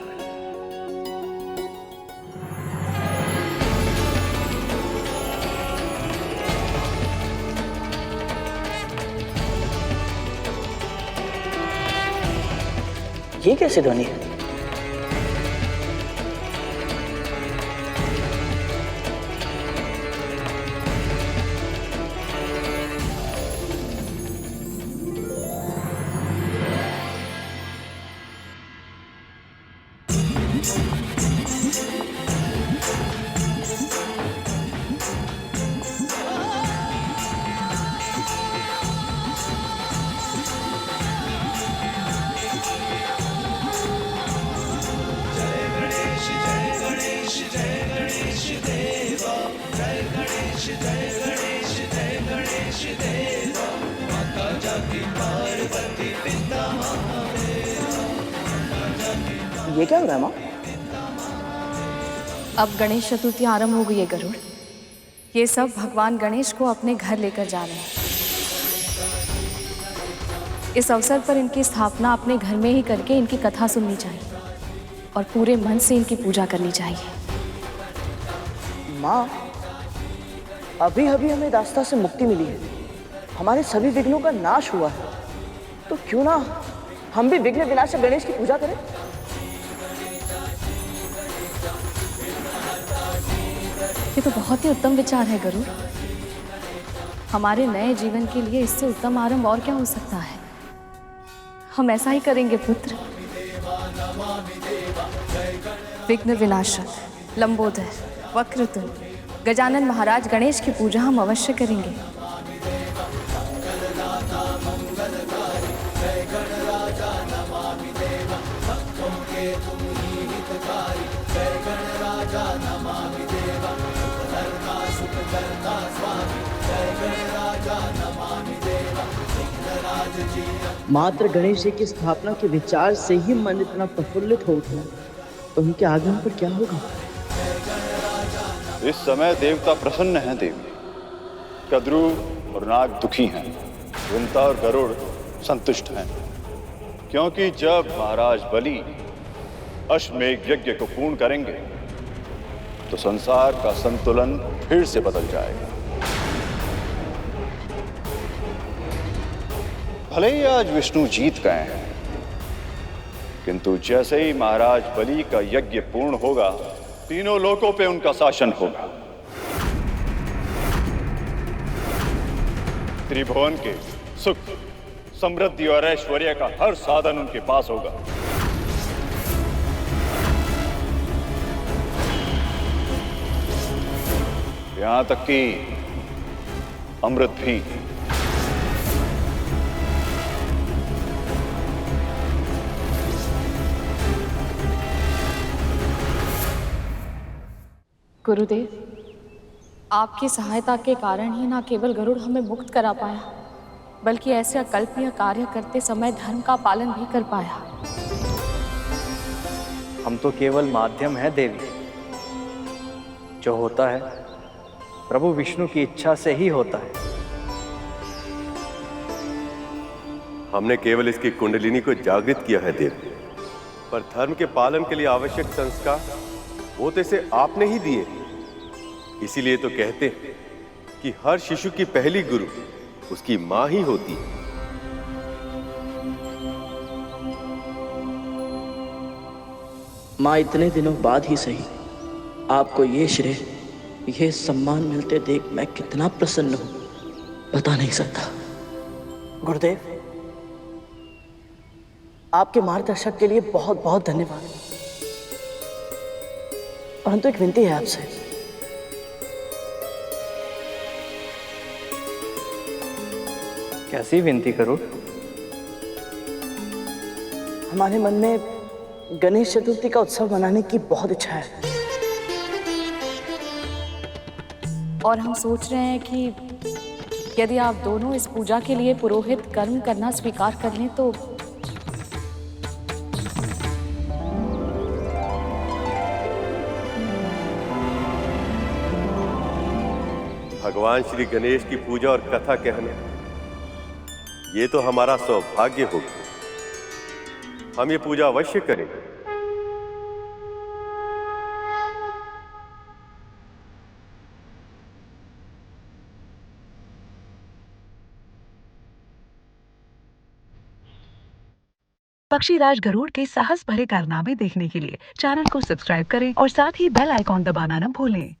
ये कैसी ध्वनि है? ये क्या हो रहा है माँ? अब गणेश चतुर्थी आरंभ हो गई है गरुड़। ये सब भगवान गणेश को अपने घर लेकर जा रहे हैं। इस अवसर पर इनकी स्थापना अपने घर में ही करके इनकी कथा सुननी चाहिए और पूरे मन से इनकी पूजा करनी चाहिए। माँ, अभी अभी हमें दास्ता से मुक्ति मिली है, हमारे सभी विघ्नों का नाश हुआ है, तो क्यों ना हम भी विघ्न विनाशक गणेश की पूजा करें? ये तो बहुत ही उत्तम विचार है गरुड़। हमारे नए जीवन के लिए इससे उत्तम आरंभ और क्या हो सकता है। हम ऐसा ही करेंगे पुत्र। विघ्न विनाशक, लंबोदर, वक्रतुंड, गजानन महाराज गणेश की पूजा हम अवश्य करेंगे। मात्र गणेश जी की स्थापना के विचार से ही मन इतना प्रफुल्लित हो उठा, तो उनके आगमन पर क्या होगा? इस समय देवता प्रसन्न हैं देवी। कद्रू और नाग दुखी हैं, विंता और गरुड़ संतुष्ट हैं, क्योंकि जब महाराज बलि अश्वमेघ यज्ञ को पूर्ण करेंगे तो संसार का संतुलन फिर से बदल जाएगा। भले ही आज विष्णु जीत गए हैं, किंतु जैसे ही महाराज बलि का यज्ञ पूर्ण होगा, तीनों लोकों पे उनका शासन होगा। त्रिभुवन के सुख, समृद्धि और ऐश्वर्य का हर साधन उनके पास होगा। यहां तक कि अमृत भी। गुरुदेव, आपकी सहायता के कारण ही न केवल गरुड़ हमें मुक्त करा पाया, बल्कि ऐसे अकल्पनीय कार्य करते समय धर्म का पालन भी कर पाया। हम तो केवल माध्यम हैं देवी। जो होता है प्रभु विष्णु की इच्छा से ही होता है। हमने केवल इसकी कुंडलिनी को जागृत किया है देव, पर धर्म के पालन के लिए आवश्यक संस्कार वो तो इसे आपने ही दिए। इसीलिए तो कहते हैं कि हर शिशु की पहली गुरु उसकी मां ही होती है। माँ, इतने दिनों बाद ही सही आपको ये श्रेय, ये सम्मान मिलते देख मैं कितना प्रसन्न हूं, बता नहीं सकता। गुरुदेव, आपके मार्गदर्शक के लिए बहुत बहुत धन्यवाद। परंतु एक विनती है आपसे। कैसी विनती करूं? हमारे मन में गणेश चतुर्थी का उत्सव मनाने की बहुत इच्छा है, और हम सोच रहे हैं कि यदि आप दोनों इस पूजा के लिए पुरोहित कर्म करना स्वीकार कर लें तो भगवान श्री गणेश की पूजा और कथा कहने, ये तो हमारा सौभाग्य होगा। हम ये पूजा अवश्य करेंगे। पक्षीराज गरुड़ के साहस भरे कारनामे देखने के लिए चैनल को सब्सक्राइब करें और साथ ही बेल आइकॉन दबाना न भूलें।